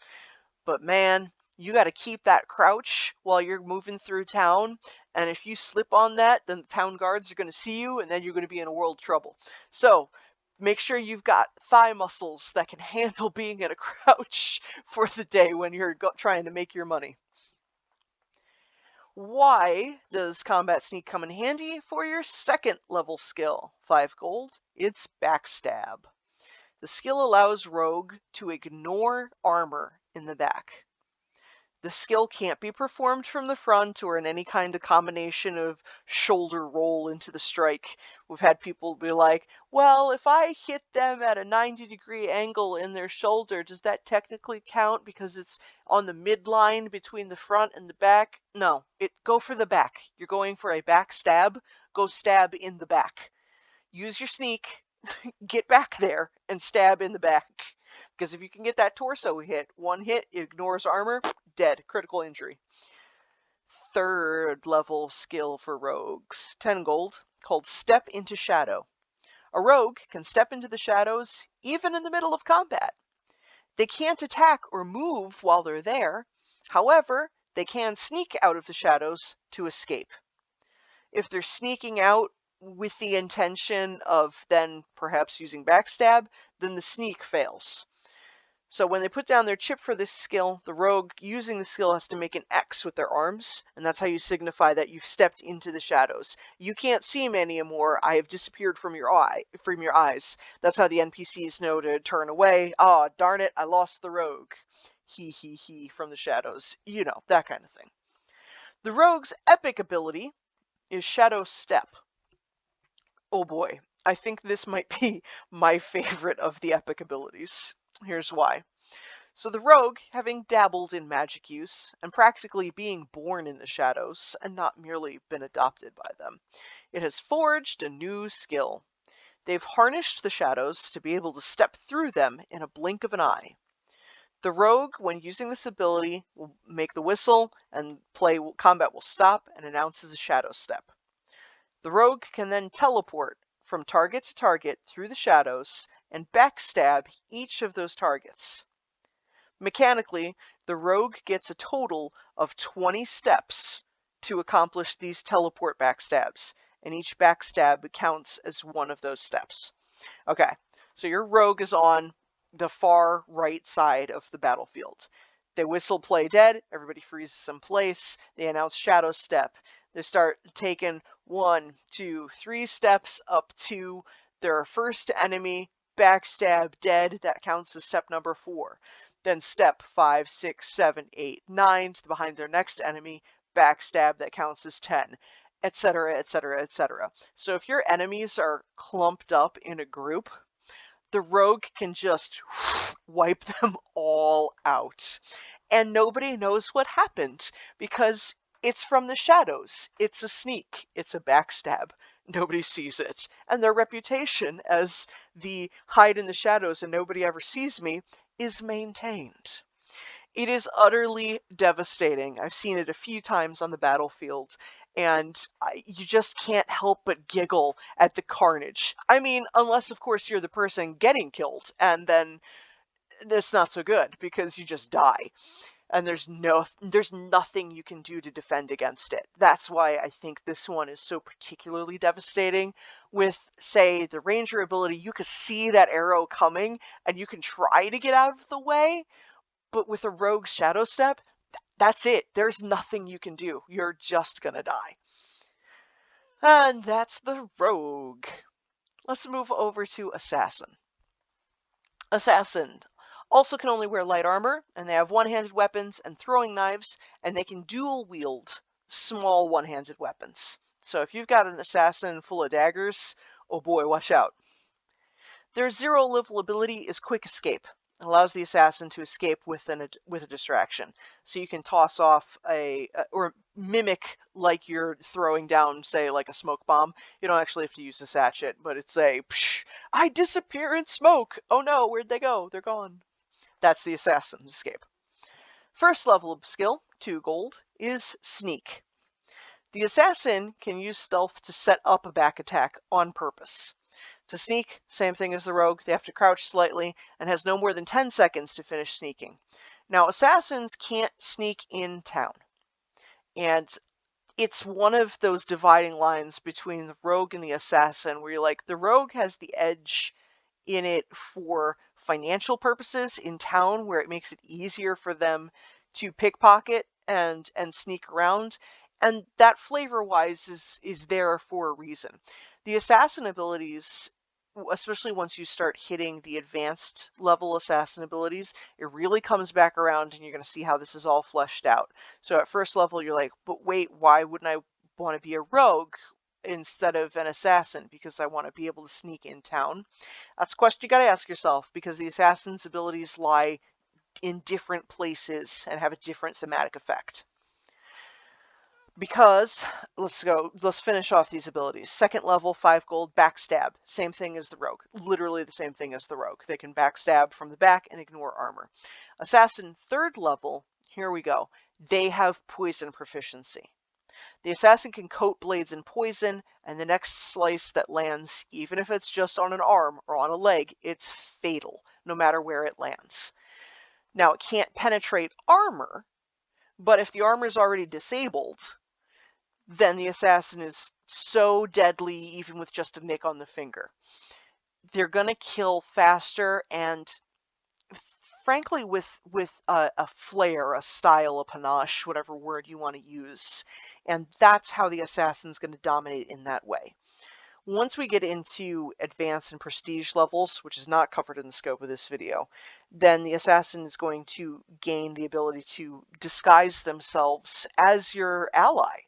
But man, you got to keep that crouch while you're moving through town, and if you slip on that, then the town guards are going to see you, and then you're going to be in a world of trouble. So make sure you've got thigh muscles that can handle being in a crouch for the day when you're trying to make your money. Why does Combat Sneak come in handy? For your second level skill, 5 gold, it's Backstab. The skill allows Rogue to ignore armor in the back. The skill can't be performed from the front or in any kind of combination of shoulder roll into the strike. We've had people be like, well, if I hit them at a 90-degree angle in their shoulder, does that technically count because it's on the midline between the front and the back? No, go for the back. You're going for a back stab. Go stab in the back. Use your sneak, get back there, and stab in the back. Because if you can get that torso hit, one hit, it ignores armor, dead, critical injury. Third level skill for rogues, 10 gold, called Step into Shadow. A rogue can step into the shadows even in the middle of combat. They can't attack or move while they're there. However, they can sneak out of the shadows to escape. If they're sneaking out with the intention of then perhaps using Backstab, then the sneak fails. So when they put down their chip for this skill, the rogue using the skill has to make an X with their arms, and that's how you signify that you've stepped into the shadows. You can't see me anymore. I have disappeared from your eyes. That's how the NPCs know to turn away. Ah, darn it, I lost the rogue. He from the shadows. You know, that kind of thing. The rogue's epic ability is Shadow Step. Oh boy, I think this might be my favorite of the epic abilities. Here's why. So the rogue, having dabbled in magic use, and practically being born in the shadows, and not merely been adopted by them, it has forged a new skill. They've harnessed the shadows to be able to step through them in a blink of an eye. The rogue, when using this ability, will make the whistle, and combat will stop and announces a shadow step. The rogue can then teleport from target to target through the shadows and backstab each of those targets. Mechanically, the rogue gets a total of 20 steps to accomplish these teleport backstabs, and each backstab counts as one of those steps. Okay, so your rogue is on the far right side of the battlefield. They whistle play dead, everybody freezes in place, they announce shadow step. They start taking 1, 2, 3 steps up to their first enemy, backstab dead, that counts as step number 4. Then step 5, 6, 7, 8, 9 to behind their next enemy, backstab, that counts as 10, etc., etc., etc. So if your enemies are clumped up in a group, the rogue can just wipe them all out. And nobody knows what happened, because it's from the shadows. It's a sneak. It's a backstab. Nobody sees it. And their reputation as the hide in the shadows and nobody ever sees me is maintained. It is utterly devastating. I've seen it a few times on the battlefield, and you just can't help but giggle at the carnage. I mean, unless, of course, you're the person getting killed, and then it's not so good, because you just die. And there's nothing you can do to defend against it. That's why I think this one is so particularly devastating. With, say, the ranger ability, you can see that arrow coming, and you can try to get out of the way, but with a rogue's shadow step, that's it. There's nothing you can do. You're just gonna die. And that's the rogue. Let's move over to assassin. Assassin also can only wear light armor, and they have one-handed weapons and throwing knives, and they can dual wield small one-handed weapons. So if you've got an assassin full of daggers, oh boy, watch out. Their 0 level ability is Quick Escape. It allows the assassin to escape with a distraction. So you can toss off or mimic like you're throwing down, say, like a smoke bomb. You don't actually have to use a sachet, but it's a, psh, I disappear in smoke. Oh no, where'd they go? They're gone. That's the assassin's escape. First level of skill, 2 gold, is Sneak. The assassin can use stealth to set up a back attack on purpose. To sneak, same thing as the rogue, they have to crouch slightly and has no more than 10 seconds to finish sneaking. Now, assassins can't sneak in town, and it's one of those dividing lines between the rogue and the assassin where you're like, the rogue has the edge in it for financial purposes in town, where it makes it easier for them to pickpocket and sneak around, and that flavor-wise is there for a reason. The assassin abilities, especially once you start hitting the advanced level assassin abilities, it really comes back around, and you're going to see how this is all fleshed out. So at first level, you're like, but wait, why wouldn't I want to be a rogue instead of an assassin? Because I want to be able to sneak in town. That's a question you got to ask yourself, because the assassin's abilities lie in different places and have a different thematic effect. Because, let's finish off these abilities. Second level, 5 gold, backstab. Same thing as the rogue. Literally the same thing as the rogue. They can backstab from the back and ignore armor. Assassin, 3rd level, here we go. They have poison proficiency. The assassin can coat blades in poison, and the next slice that lands, even if it's just on an arm or on a leg, it's fatal, no matter where it lands. Now, it can't penetrate armor, but if the armor is already disabled, then the assassin is so deadly even with just a nick on the finger. They're going to kill faster, and frankly with a flair, a style, a panache, whatever word you want to use. And that's how the assassin's going to dominate in that way. Once we get into advanced and prestige levels, which is not covered in the scope of this video, then the assassin is going to gain the ability to disguise themselves as your ally.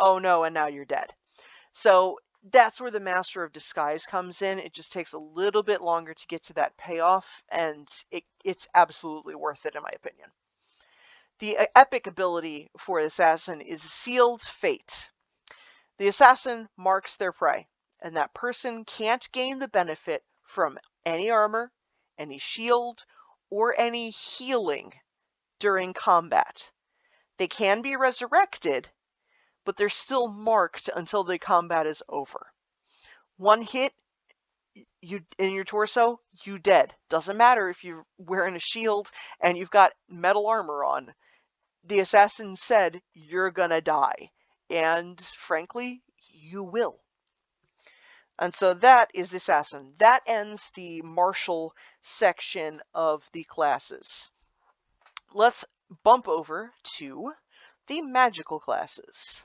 Oh no, and now you're dead. So That's where the Master of Disguise comes in. It just takes a little bit longer to get to that payoff, and it's absolutely worth it in my opinion. The epic ability for the Assassin is Sealed Fate. The Assassin marks their prey, and that person can't gain the benefit from any armor, any shield, or any healing during combat. They can be resurrected, but they're still marked until the combat is over. One hit you in your torso, you dead. Doesn't matter if you're wearing a shield and you've got metal armor on. The assassin said you're gonna die. And frankly, you will. And so that is the assassin. That ends the martial section of the classes. Let's bump over to the magical classes.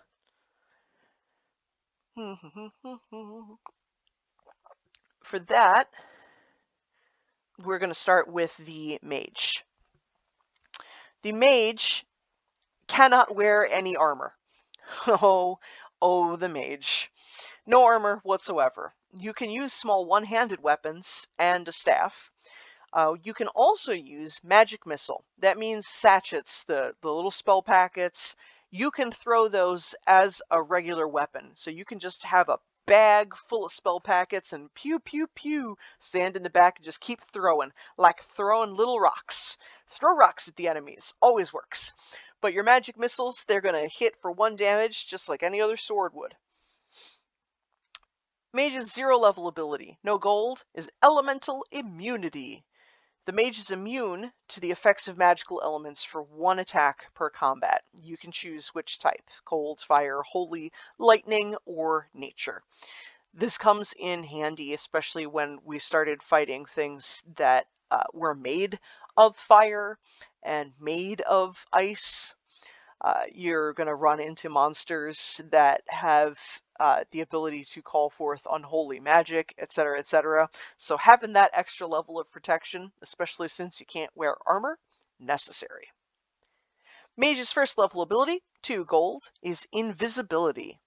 For that, we're going to start with the mage. The mage cannot wear any armor. Oh, the mage. No armor whatsoever. You can use small one-handed weapons and a staff. You can also use magic missile. That means sachets, the little spell packets. You can throw those as a regular weapon. So you can just have a bag full of spell packets and pew, pew, pew, stand in the back and just keep throwing, like throwing little rocks. Throw rocks at the enemies. Always works. But your magic missiles, they're going to hit for 1 damage just like any other sword would. Mage's 0 level ability, no gold, is Elemental Immunity. The mage is immune to the effects of magical elements for 1 attack per combat. You can choose which type, cold, fire, holy, lightning, or nature. This comes in handy, especially when we started fighting things that were made of fire and made of ice. You're going to run into monsters that have the ability to call forth unholy magic, etc., etc. So having that extra level of protection, especially since you can't wear armor, necessary. Mage's 1st level ability, 2 gold, is Invisibility.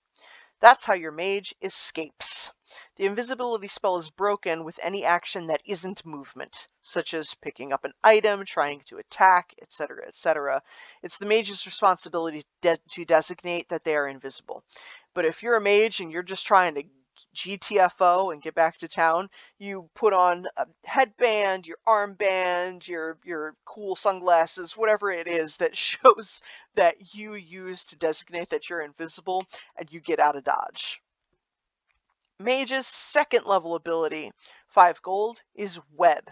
That's how your mage escapes. The invisibility spell is broken with any action that isn't movement, such as picking up an item, trying to attack, etc., etc. It's the mage's responsibility to designate that they are invisible. But if you're a mage and you're just trying to GTFO and get back to town, you put on a headband, your armband, your cool sunglasses, whatever it is that shows that you use to designate that you're invisible, and you get out of dodge. Mage's 2nd level ability, 5 gold, is Web.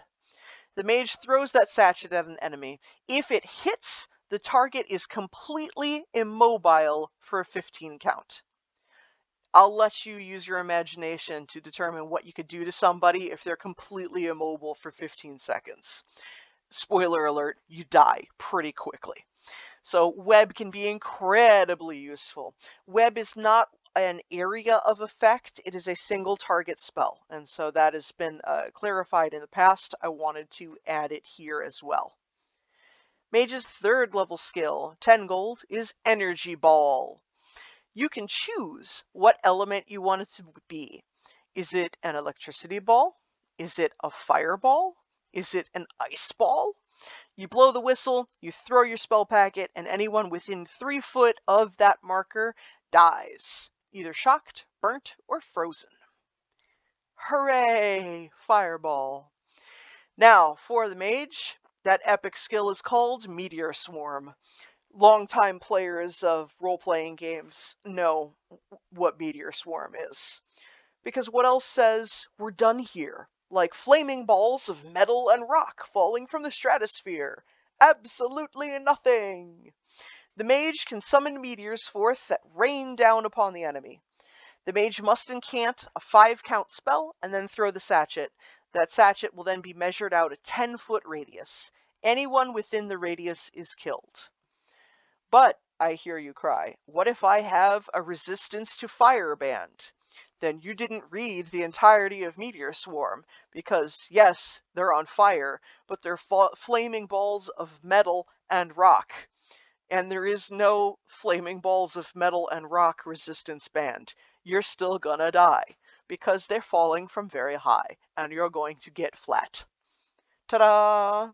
The mage throws that sachet at an enemy. If it hits, the target is completely immobile for a 15 count. I'll let you use your imagination to determine what you could do to somebody if they're completely immobile for 15 seconds. Spoiler alert, you die pretty quickly. So Web can be incredibly useful. Web is not an area of effect, it is a single target spell. And so that has been clarified in the past. I wanted to add it here as well. Mage's 3rd level skill, 10 gold, is Energy Ball. You can choose what element you want it to be. Is it an electricity ball? Is it a fireball? Is it an ice ball? You blow the whistle, you throw your spell packet, and anyone within 3 foot of that marker dies, either shocked, burnt, or frozen. Hooray! Fireball. Now, for the mage, that epic skill is called Meteor Swarm. Longtime players of role-playing games know what Meteor Swarm is. Because what else says we're done here? Like flaming balls of metal and rock falling from the stratosphere. Absolutely nothing! The mage can summon meteors forth that rain down upon the enemy. The mage must incant a 5-count spell and then throw the sachet. That sachet will then be measured out a 10-foot radius. Anyone within the radius is killed. But, I hear you cry, what if I have a resistance to fire band? Then you didn't read the entirety of Meteor Swarm, because yes, they're on fire, but they're flaming balls of metal and rock. And there is no flaming balls of metal and rock resistance band. You're still gonna die, because they're falling from very high, and you're going to get flat. Ta-da!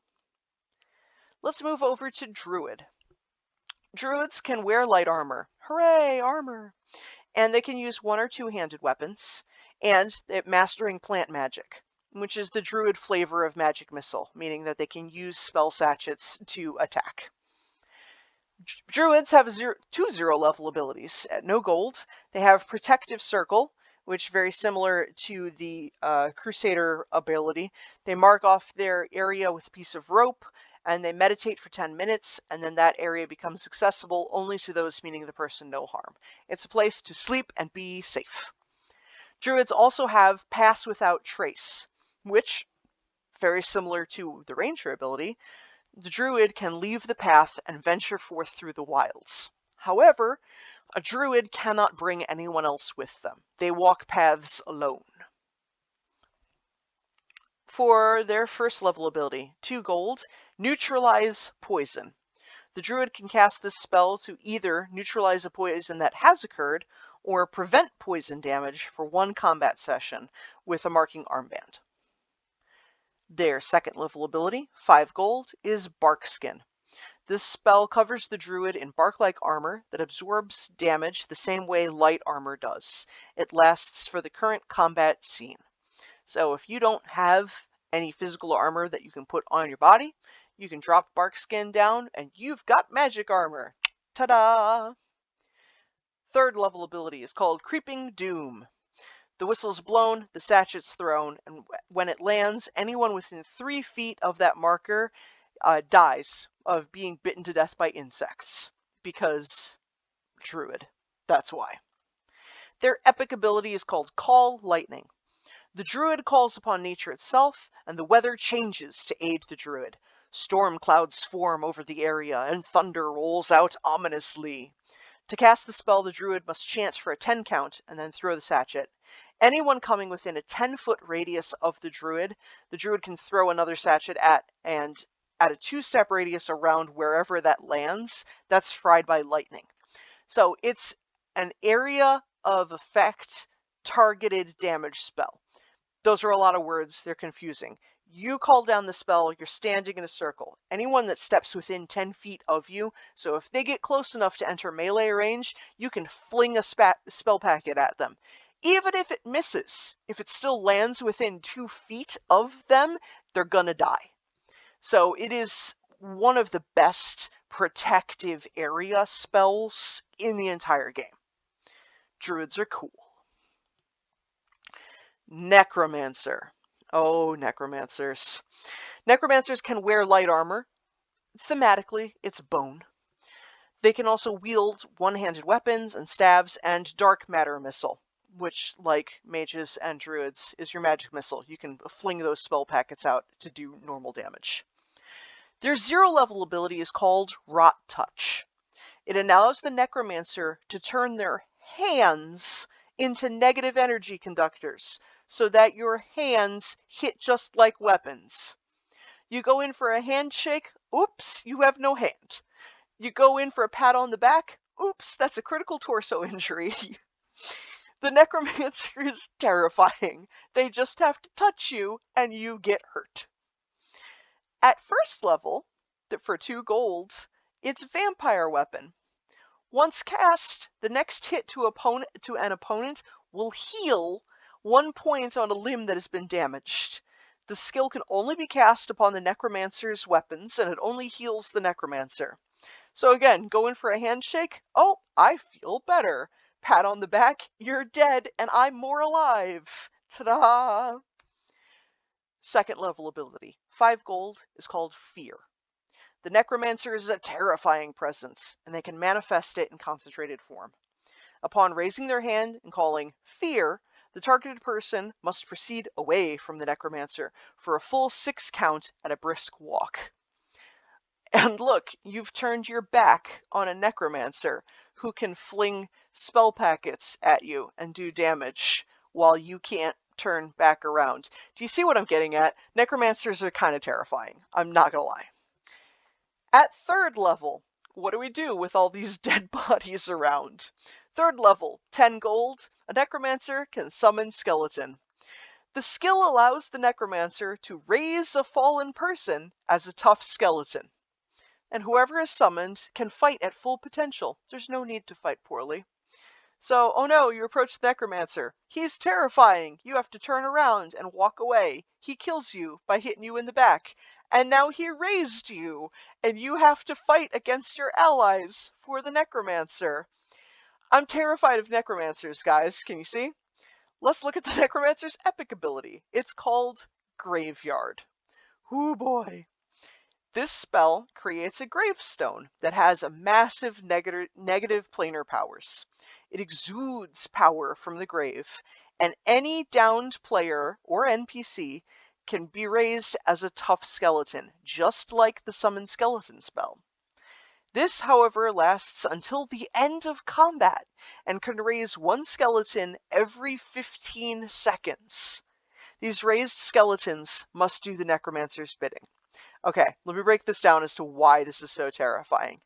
Let's move over to Druid. Druids can wear light armor. Hooray, armor! And they can use one or two-handed weapons, and they're mastering plant magic, which is the Druid flavor of magic missile, meaning that they can use spell sachets to attack. Druids have two 0-level abilities at no gold. They have Protective Circle, which is very similar to the Crusader ability. They mark off their area with a piece of rope, and they meditate for 10 minutes, and then that area becomes accessible only to those meaning the person no harm. It's a place to sleep and be safe. Druids also have Pass Without Trace, which, very similar to the Ranger ability, the Druid can leave the path and venture forth through the wilds. However, a Druid cannot bring anyone else with them. They walk paths alone. For their first level ability, 2 gold, Neutralize Poison. The Druid can cast this spell to either neutralize a poison that has occurred, or prevent poison damage for 1 combat session with a marking armband. Their second level ability, 5 gold, is Barkskin. This spell covers the Druid in bark-like armor that absorbs damage the same way light armor does. It lasts for the current combat scene. So if you don't have any physical armor that you can put on your body, you can drop Barkskin down and you've got magic armor. Ta-da! Third level ability is called Creeping Doom. The whistle's blown, the sachet's thrown, and when it lands, anyone within 3 feet of that marker dies of being bitten to death by insects. Because Druid. That's why. Their epic ability is called Call Lightning. The Druid calls upon nature itself, and the weather changes to aid the Druid. Storm clouds form over the area, and thunder rolls out ominously. To cast the spell, the Druid must chant for a 10 count, and then throw the sachet. Anyone coming within a 10-foot radius of the Druid can throw another sachet at, and at a 2-step radius around wherever that lands, that's fried by lightning. So it's an area of effect targeted damage spell. Those are a lot of words, they're confusing. You call down the spell, you're standing in a circle. Anyone that steps within 10 feet of you, so if they get close enough to enter melee range, you can fling a spell packet at them. Even if it misses, if it still lands within 2 feet of them, they're gonna die. So it is one of the best protective area spells in the entire game. Druids are cool. Necromancer. Oh, Necromancers. Necromancers can wear light armor. Thematically, it's bone. They can also wield one-handed weapons and staves and dark matter missile, which, like mages and druids, is your magic missile. You can fling those spell packets out to do normal damage. Their 0-level ability is called Rot Touch. It allows the Necromancer to turn their hands into negative energy conductors, so that your hands hit just like weapons. You go in for a handshake, oops, you have no hand. You go in for a pat on the back, oops, that's a critical torso injury. The Necromancer is terrifying. They just have to touch you and you get hurt. At first level, for 2 gold, it's Vampire Weapon. Once cast, the next hit to an opponent will heal 1 point on a limb that has been damaged. The skill can only be cast upon the Necromancer's weapons, and it only heals the Necromancer. So again, go in for a handshake. Oh, I feel better. Pat on the back. You're dead, and I'm more alive. Ta-da! Second level ability, 5 gold, is called Fear. The Necromancer is a terrifying presence, and they can manifest it in concentrated form. Upon raising their hand and calling Fear, the targeted person must proceed away from the Necromancer for a full 6 count at a brisk walk. And look, you've turned your back on a Necromancer who can fling spell packets at you and do damage while you can't turn back around. Do you see what I'm getting at? Necromancers are kind of terrifying. I'm not gonna lie. At 3rd level, What do we do with all these dead bodies around? 3rd level, 10 gold, a Necromancer can summon Skeleton. The skill allows the Necromancer to raise a fallen person as a tough skeleton. And whoever is summoned can fight at full potential. There's no need to fight poorly. So, oh no, you approach the Necromancer. He's terrifying. You have to turn around and walk away. He kills you by hitting you in the back. And now he raised you, and you have to fight against your allies for the Necromancer. I'm terrified of Necromancers, guys. Can you see? Let's look at the Necromancer's epic ability. It's called Graveyard. Ooh boy. This spell creates a gravestone that has a massive negative planar powers. It exudes power from the grave, and any downed player or NPC can be raised as a tough skeleton, just like the Summon Skeleton spell. This, however, lasts until the end of combat, and can raise one skeleton every 15 seconds. These raised skeletons must do the Necromancer's bidding. Okay, let me break this down as to why this is so terrifying.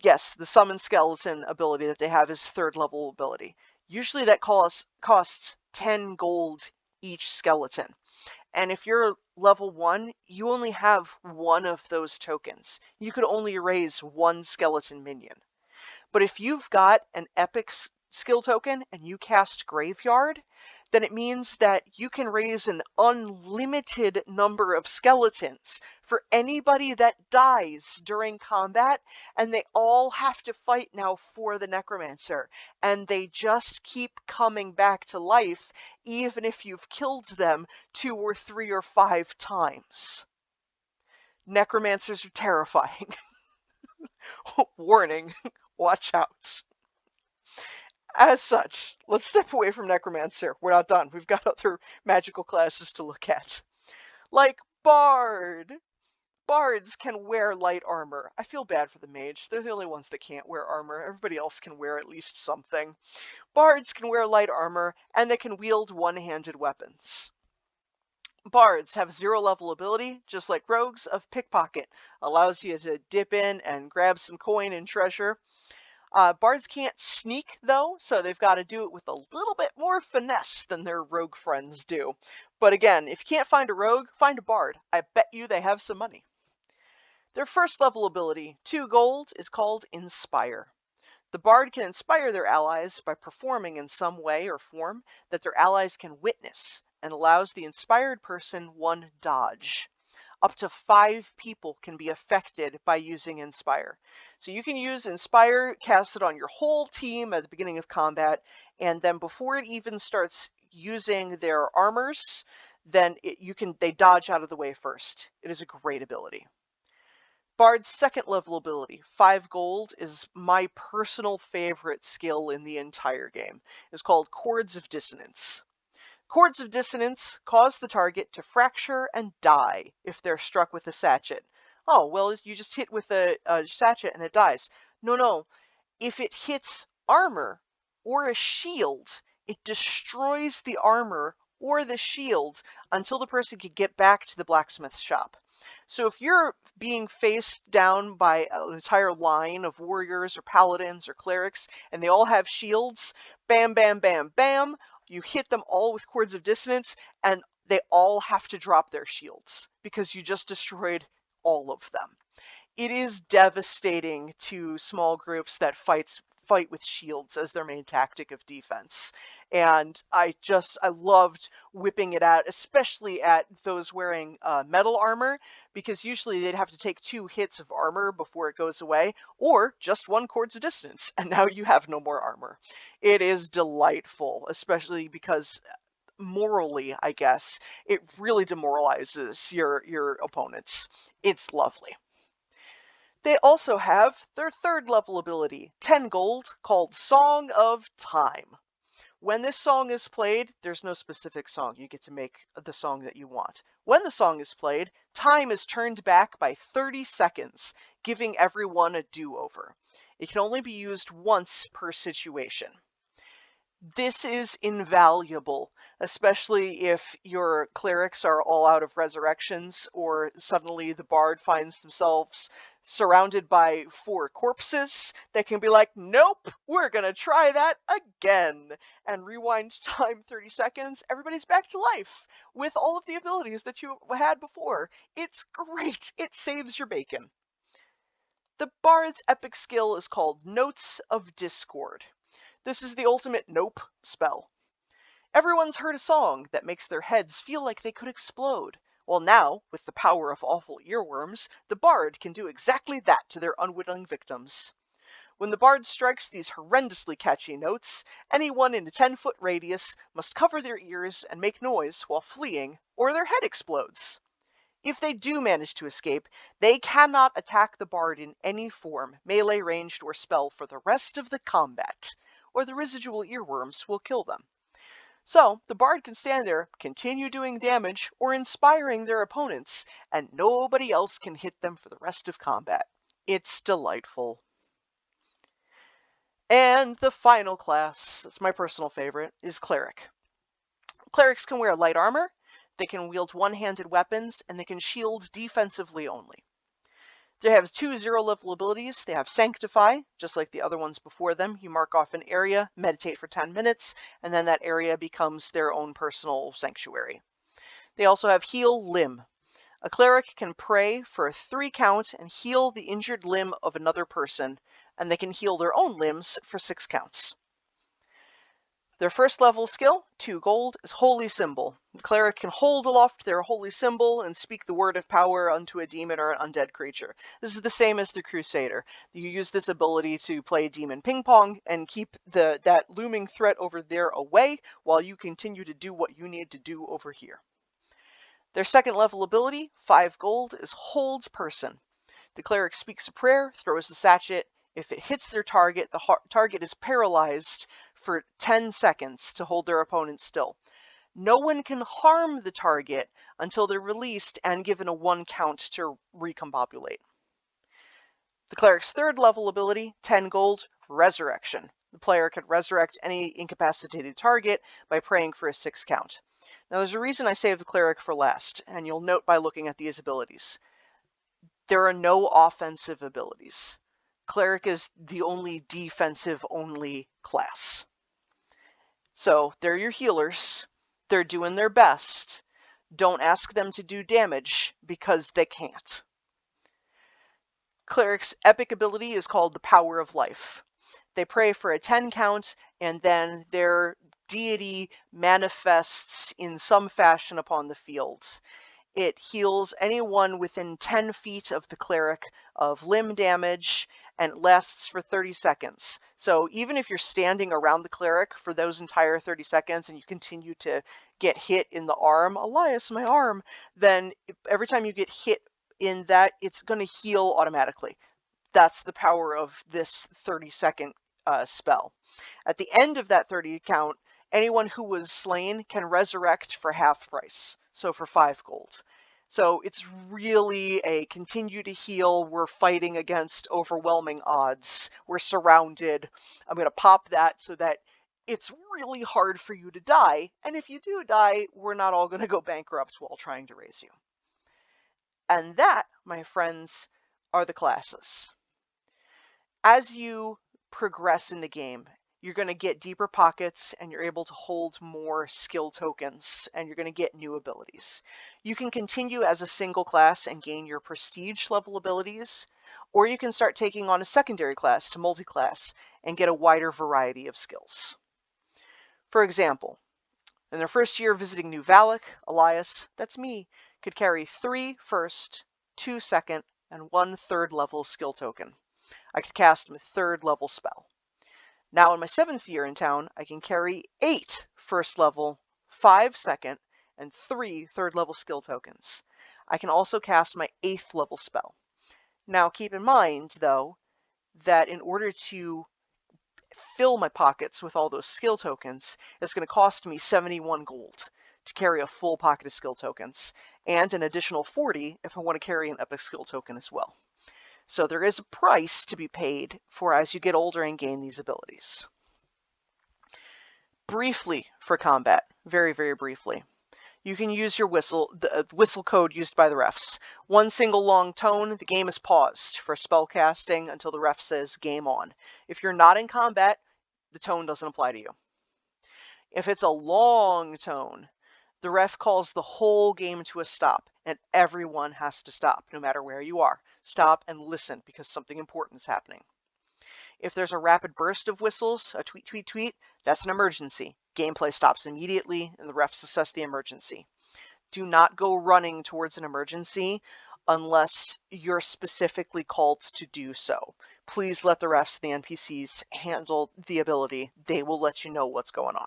Yes, the Summon Skeleton ability that they have is 3rd level ability. Usually that costs 10 gold each skeleton. And if you're level 1, you only have one of those tokens. You could only raise one skeleton minion. But if you've got an epic skill token and you cast Graveyard, then it means that you can raise an unlimited number of skeletons for anybody that dies during combat, and they all have to fight now for the Necromancer, and they just keep coming back to life even if you've killed them 2 or 3 or 5 times. Necromancers are terrifying. Warning, watch out. As such, let's step away from Necromancer. We're not done. We've got other magical classes to look at. Like Bard. Bards can wear light armor. I feel bad for the Mage. They're the only ones that can't wear armor. Everybody else can wear at least something. Bards can wear light armor, and they can wield one-handed weapons. Bards have 0 level ability, just like Rogues, of Pickpocket. Allows you to dip in and grab some coin and treasure. Bards can't sneak, though, so they've got to do it with a little bit more finesse than their rogue friends do. But again, if you can't find a rogue, find a bard. I bet you they have some money. Their 1st level ability, 2 gold, is called Inspire. The bard can inspire their allies by performing in some way or form that their allies can witness, and allows the inspired person 1 dodge. Up to 5 people can be affected by using Inspire. So you can use Inspire, cast it on your whole team at the beginning of combat, and then before it even starts using their armors, then they dodge out of the way first. It is a great ability. Bard's 2nd level ability, 5 gold, is my personal favorite skill in the entire game. It's called Chords of Dissonance. Chords of Dissonance cause the target to fracture and die if they're struck with a sachet. Oh, well, you just hit with a sachet and it dies. No. If it hits armor or a shield, it destroys the armor or the shield until the person can get back to the blacksmith shop. So if you're being faced down by an entire line of warriors or paladins or clerics, and they all have shields, bam, bam, bam, bam, you hit them all with Chords of Dissonance, and they all have to drop their shields, because you just destroyed all of them. It is devastating to small groups that fight with shields as their main tactic of defense. And I loved whipping it out, especially at those wearing metal armor, because usually they'd have to take 2 hits of armor before it goes away, or just 1 Chords of Dissonance, and now you have no more armor. It is delightful, especially because morally, I guess, it really demoralizes your opponents. It's lovely. They also have their 3rd level ability, 10 gold, called Song of Time. When this song is played, there's no specific song. You get to make the song that you want. When the song is played, time is turned back by 30 seconds, giving everyone a do-over. It can only be used once per situation. This is invaluable, especially if your clerics are all out of resurrections, or suddenly the bard finds themselves surrounded by 4 corpses, they can be like, nope, we're gonna try that again, and rewind time 30 seconds, everybody's back to life with all of the abilities that you had before. It's great, it saves your bacon. The Bard's epic skill is called Notes of Discord. This is the ultimate nope spell. Everyone's heard a song that makes their heads feel like they could explode. Well, now, with the power of awful earworms, the Bard can do exactly that to their unwitting victims. When the Bard strikes these horrendously catchy notes, anyone in a 10-foot radius must cover their ears and make noise while fleeing, or their head explodes. If they do manage to escape, they cannot attack the Bard in any form, melee, ranged, or spell for the rest of the combat, or the residual earworms will kill them. So, the Bard can stand there, continue doing damage, or inspiring their opponents, and nobody else can hit them for the rest of combat. It's delightful. And the final class, that's my personal favorite, is Cleric. Clerics can wear light armor, they can wield one-handed weapons, and they can shield defensively only. They have 2 0-level abilities. They have Sanctify, just like the other ones before them. You mark off an area, meditate for 10 minutes, and then that area becomes their own personal sanctuary. They also have Heal Limb. A cleric can pray for a 3 count and heal the injured limb of another person, and they can heal their own limbs for 6 counts. Their first level skill, 2 gold, is Holy Symbol. The cleric can hold aloft their holy symbol and speak the word of power unto a demon or an undead creature. This is the same as the Crusader. You use this ability to play demon ping pong and keep that looming threat over there away while you continue to do what you need to do over here. Their second level ability, 5 gold, is Hold Person. The cleric speaks a prayer, throws the sachet. If it hits their target, the target is paralyzed for 10 seconds to hold their opponent still. No one can harm the target until they're released and given a 1 count to recombobulate. The cleric's third level ability, 10 gold, Resurrection. The player can resurrect any incapacitated target by praying for a 6 count. Now there's a reason I save the cleric for last, and you'll note by looking at these abilities. There are no offensive abilities. Cleric is the only defensive-only class. So, they're your healers. They're doing their best. Don't ask them to do damage, because they can't. Cleric's epic ability is called the Power of Life. They pray for a 10 count, and then their deity manifests in some fashion upon the field. It heals anyone within 10 feet of the cleric of limb damage, and it lasts for 30 seconds. So even if you're standing around the cleric for those entire 30 seconds and you continue to get hit in the arm, Elias, my arm, then every time you get hit in that, it's going to heal automatically. That's the power of this 30-second spell. At the end of that 30 count, anyone who was slain can resurrect for half price, so for 5 gold. So it's really a continue to heal, we're fighting against overwhelming odds, we're surrounded. I'm going to pop that so that it's really hard for you to die, and if you do die, we're not all going to go bankrupt while trying to raise you. And that, my friends, are the classes. As you progress in the game, you're going to get deeper pockets and you're able to hold more skill tokens and you're going to get new abilities. You can continue as a single class and gain your prestige level abilities, or you can start taking on a secondary class to multi-class and get a wider variety of skills. For example, in their first year visiting New Valak, Elias, that's me, could carry 3 first, 2 second, and 1 third level skill token. I could cast my 3rd level spell. Now in my 7th year in town, I can carry 8 first level, 5 second, and 3 third level skill tokens. I can also cast my 8th level spell. Now keep in mind, though, that in order to fill my pockets with all those skill tokens, it's going to cost me 71 gold to carry a full pocket of skill tokens, and an additional 40 if I want to carry an epic skill token as well. So there is a price to be paid for as you get older and gain these abilities. Briefly for combat, very, very briefly. you can use your whistle, the whistle code used by the refs. One single long tone, the game is paused for spell casting until the ref says game on. If you're not in combat, the tone doesn't apply to you. If it's a long tone, the ref calls the whole game to a stop, and everyone has to stop, no matter where you are. Stop and listen, because something important is happening. If there's a rapid burst of whistles, a tweet, tweet, tweet, that's an emergency. Gameplay stops immediately, and the refs assess the emergency. Do not go running towards an emergency unless you're specifically called to do so. Please let the refs, the NPCs, handle the ability. They will let you know what's going on.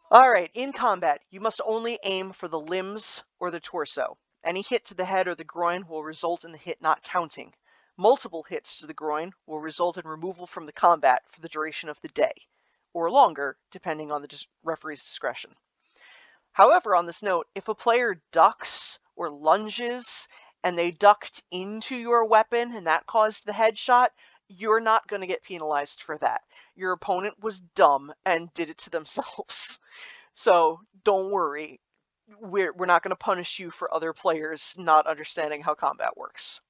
Alright, in combat, you must only aim for the limbs or the torso. Any hit to the head or the groin will result in the hit not counting. Multiple hits to the groin will result in removal from the combat for the duration of the day, or longer, depending on the referee's discretion. However, on this note, if a player ducks or lunges and they ducked into your weapon and that caused the headshot, you're not going to get penalized for that. Your opponent was dumb and did it to themselves. So don't worry. We're not going to punish you for other players not understanding how combat works.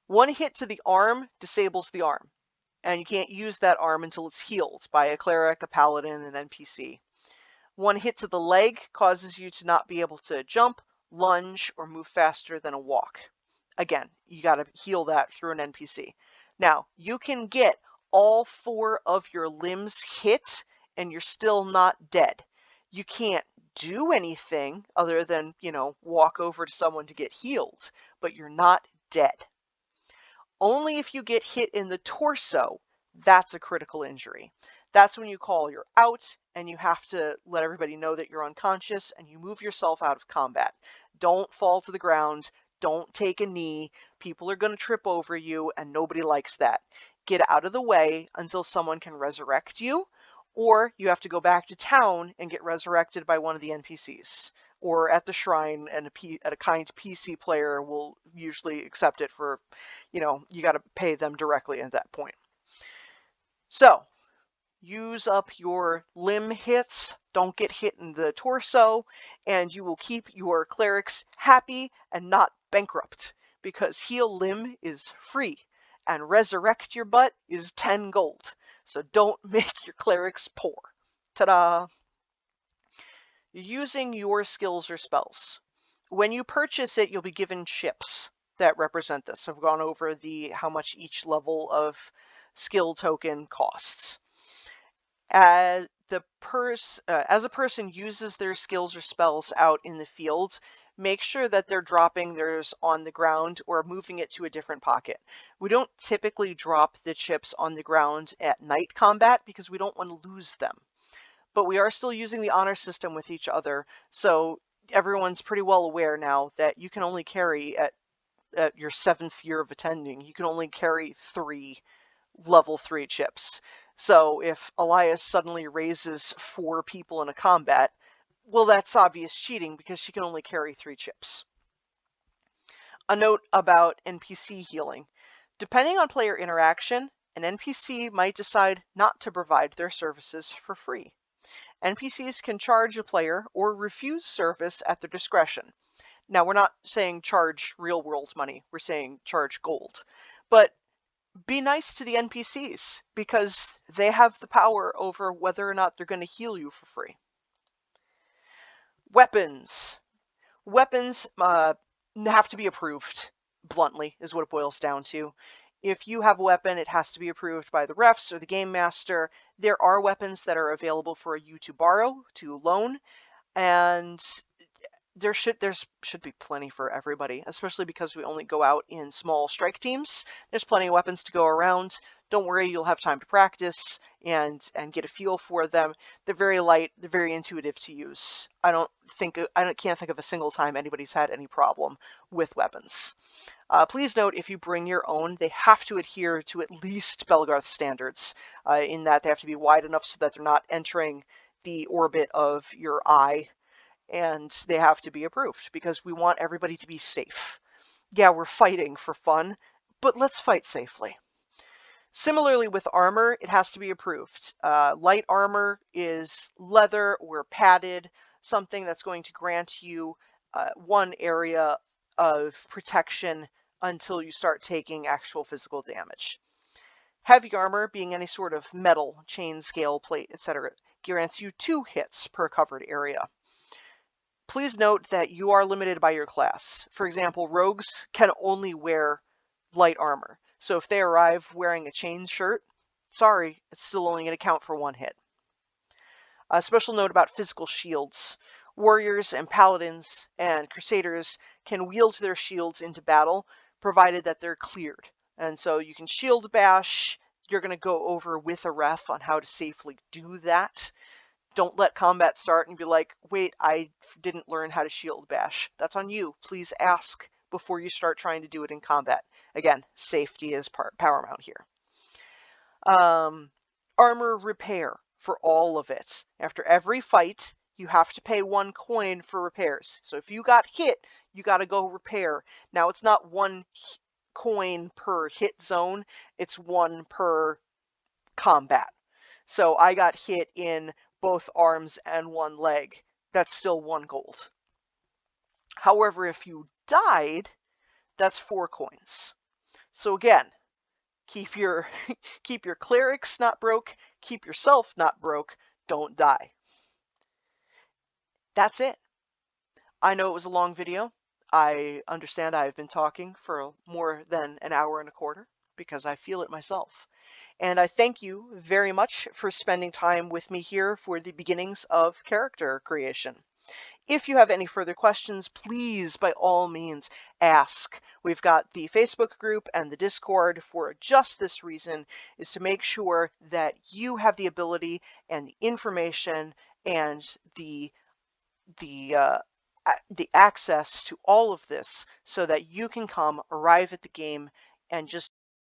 One hit to the arm disables the arm, and you can't use that arm until it's healed by a Cleric, a Paladin, an NPC. One hit to the leg causes you to not be able to jump, lunge, or move faster than a walk. Again, you got to heal that through an NPC. Now, you can get all 4 of your limbs hit, and you're still not dead. You can't do anything other than, walk over to someone to get healed, but you're not dead. Only if you get hit in the torso, that's a critical injury. That's when you call you're out, and you have to let everybody know that you're unconscious, and you move yourself out of combat. Don't fall to the ground. Don't take a knee. People are going to trip over you, and nobody likes that. Get out of the way until someone can resurrect you, or you have to go back to town and get resurrected by one of the NPCs. Or at the shrine, and a kind PC player will usually accept it for, you got to pay them directly at that point. So, use up your limb hits, don't get hit in the torso, and you will keep your clerics happy and not bankrupt, because heal limb is free, and resurrect your butt is 10 gold. So don't make your clerics poor. Ta-da! Using your skills or spells. When you purchase it, you'll be given chips that represent this. I've gone over how much each level of skill token costs. As a person uses their skills or spells out in the field, make sure that they're dropping theirs on the ground or moving it to a different pocket. We don't typically drop the chips on the ground at night combat because we don't want to lose them. But we are still using the honor system with each other, so everyone's pretty well aware now that you can only carry at your 7th year of attending, you can only carry 3 level 3 chips. So if Elias suddenly raises 4 people in a combat, well, that's obvious cheating because she can only carry 3 chips. A note about NPC healing. Depending on player interaction, an NPC might decide not to provide their services for free. NPCs can charge a player or refuse service at their discretion. Now, we're not saying charge real-world money, we're saying charge gold. But be nice to the NPCs, because they have the power over whether or not they're going to heal you for free. Weapons. Weapons have to be approved, bluntly, is what it boils down to. If you have a weapon, it has to be approved by the refs or the game master. There are weapons that are available for you to borrow, to loan, and there should be plenty for everybody, especially because we only go out in small strike teams. There's plenty of weapons to go around. Don't worry, you'll have time to practice and get a feel for them. They're very light, they're very intuitive to use. I can't think of a single time anybody's had any problem with weapons. Please note, if you bring your own, they have to adhere to at least Belgarth standards, in that they have to be wide enough so that they're not entering the orbit of your eye, and they have to be approved, because we want everybody to be safe. Yeah, we're fighting for fun, but let's fight safely. Similarly with armor, it has to be approved. Light armor is leather or padded, something that's going to grant you one area of protection until you start taking actual physical damage. Heavy armor, being any sort of metal, chain, scale, plate, etc., grants you 2 hits per covered area. Please note that you are limited by your class. For example, rogues can only wear light armor. So if they arrive wearing a chain shirt, sorry, it's still only going to count for 1 hit. A special note about physical shields. Warriors and paladins and crusaders can wield their shields into battle, provided that they're cleared. And so you can shield bash. You're going to go over with a ref on how to safely do that. Don't let combat start and be like, wait, I didn't learn how to shield bash. That's on you. Please ask before you start trying to do it in combat. Again, safety is paramount here. Armor repair for all of it. After every fight, you have to pay 1 coin for repairs. So if you got hit, you got to go repair. Now, it's not 1 coin per hit zone. It's 1 per combat. So I got hit in both arms and 1 leg. That's still 1 gold. However, if you died, that's 4 coins. So again, keep your clerics not broke, keep yourself not broke, don't die. That's it. I know it was a long video. I understand I've been talking for more than an hour and a quarter because I feel it myself. And I thank you very much for spending time with me here for the beginnings of character creation. If you have any further questions, please, by all means, ask. We've got the Facebook group and the Discord for just this reason, is to make sure that you have the ability and the information and the access to all of this so that you can come, arrive at the game, and just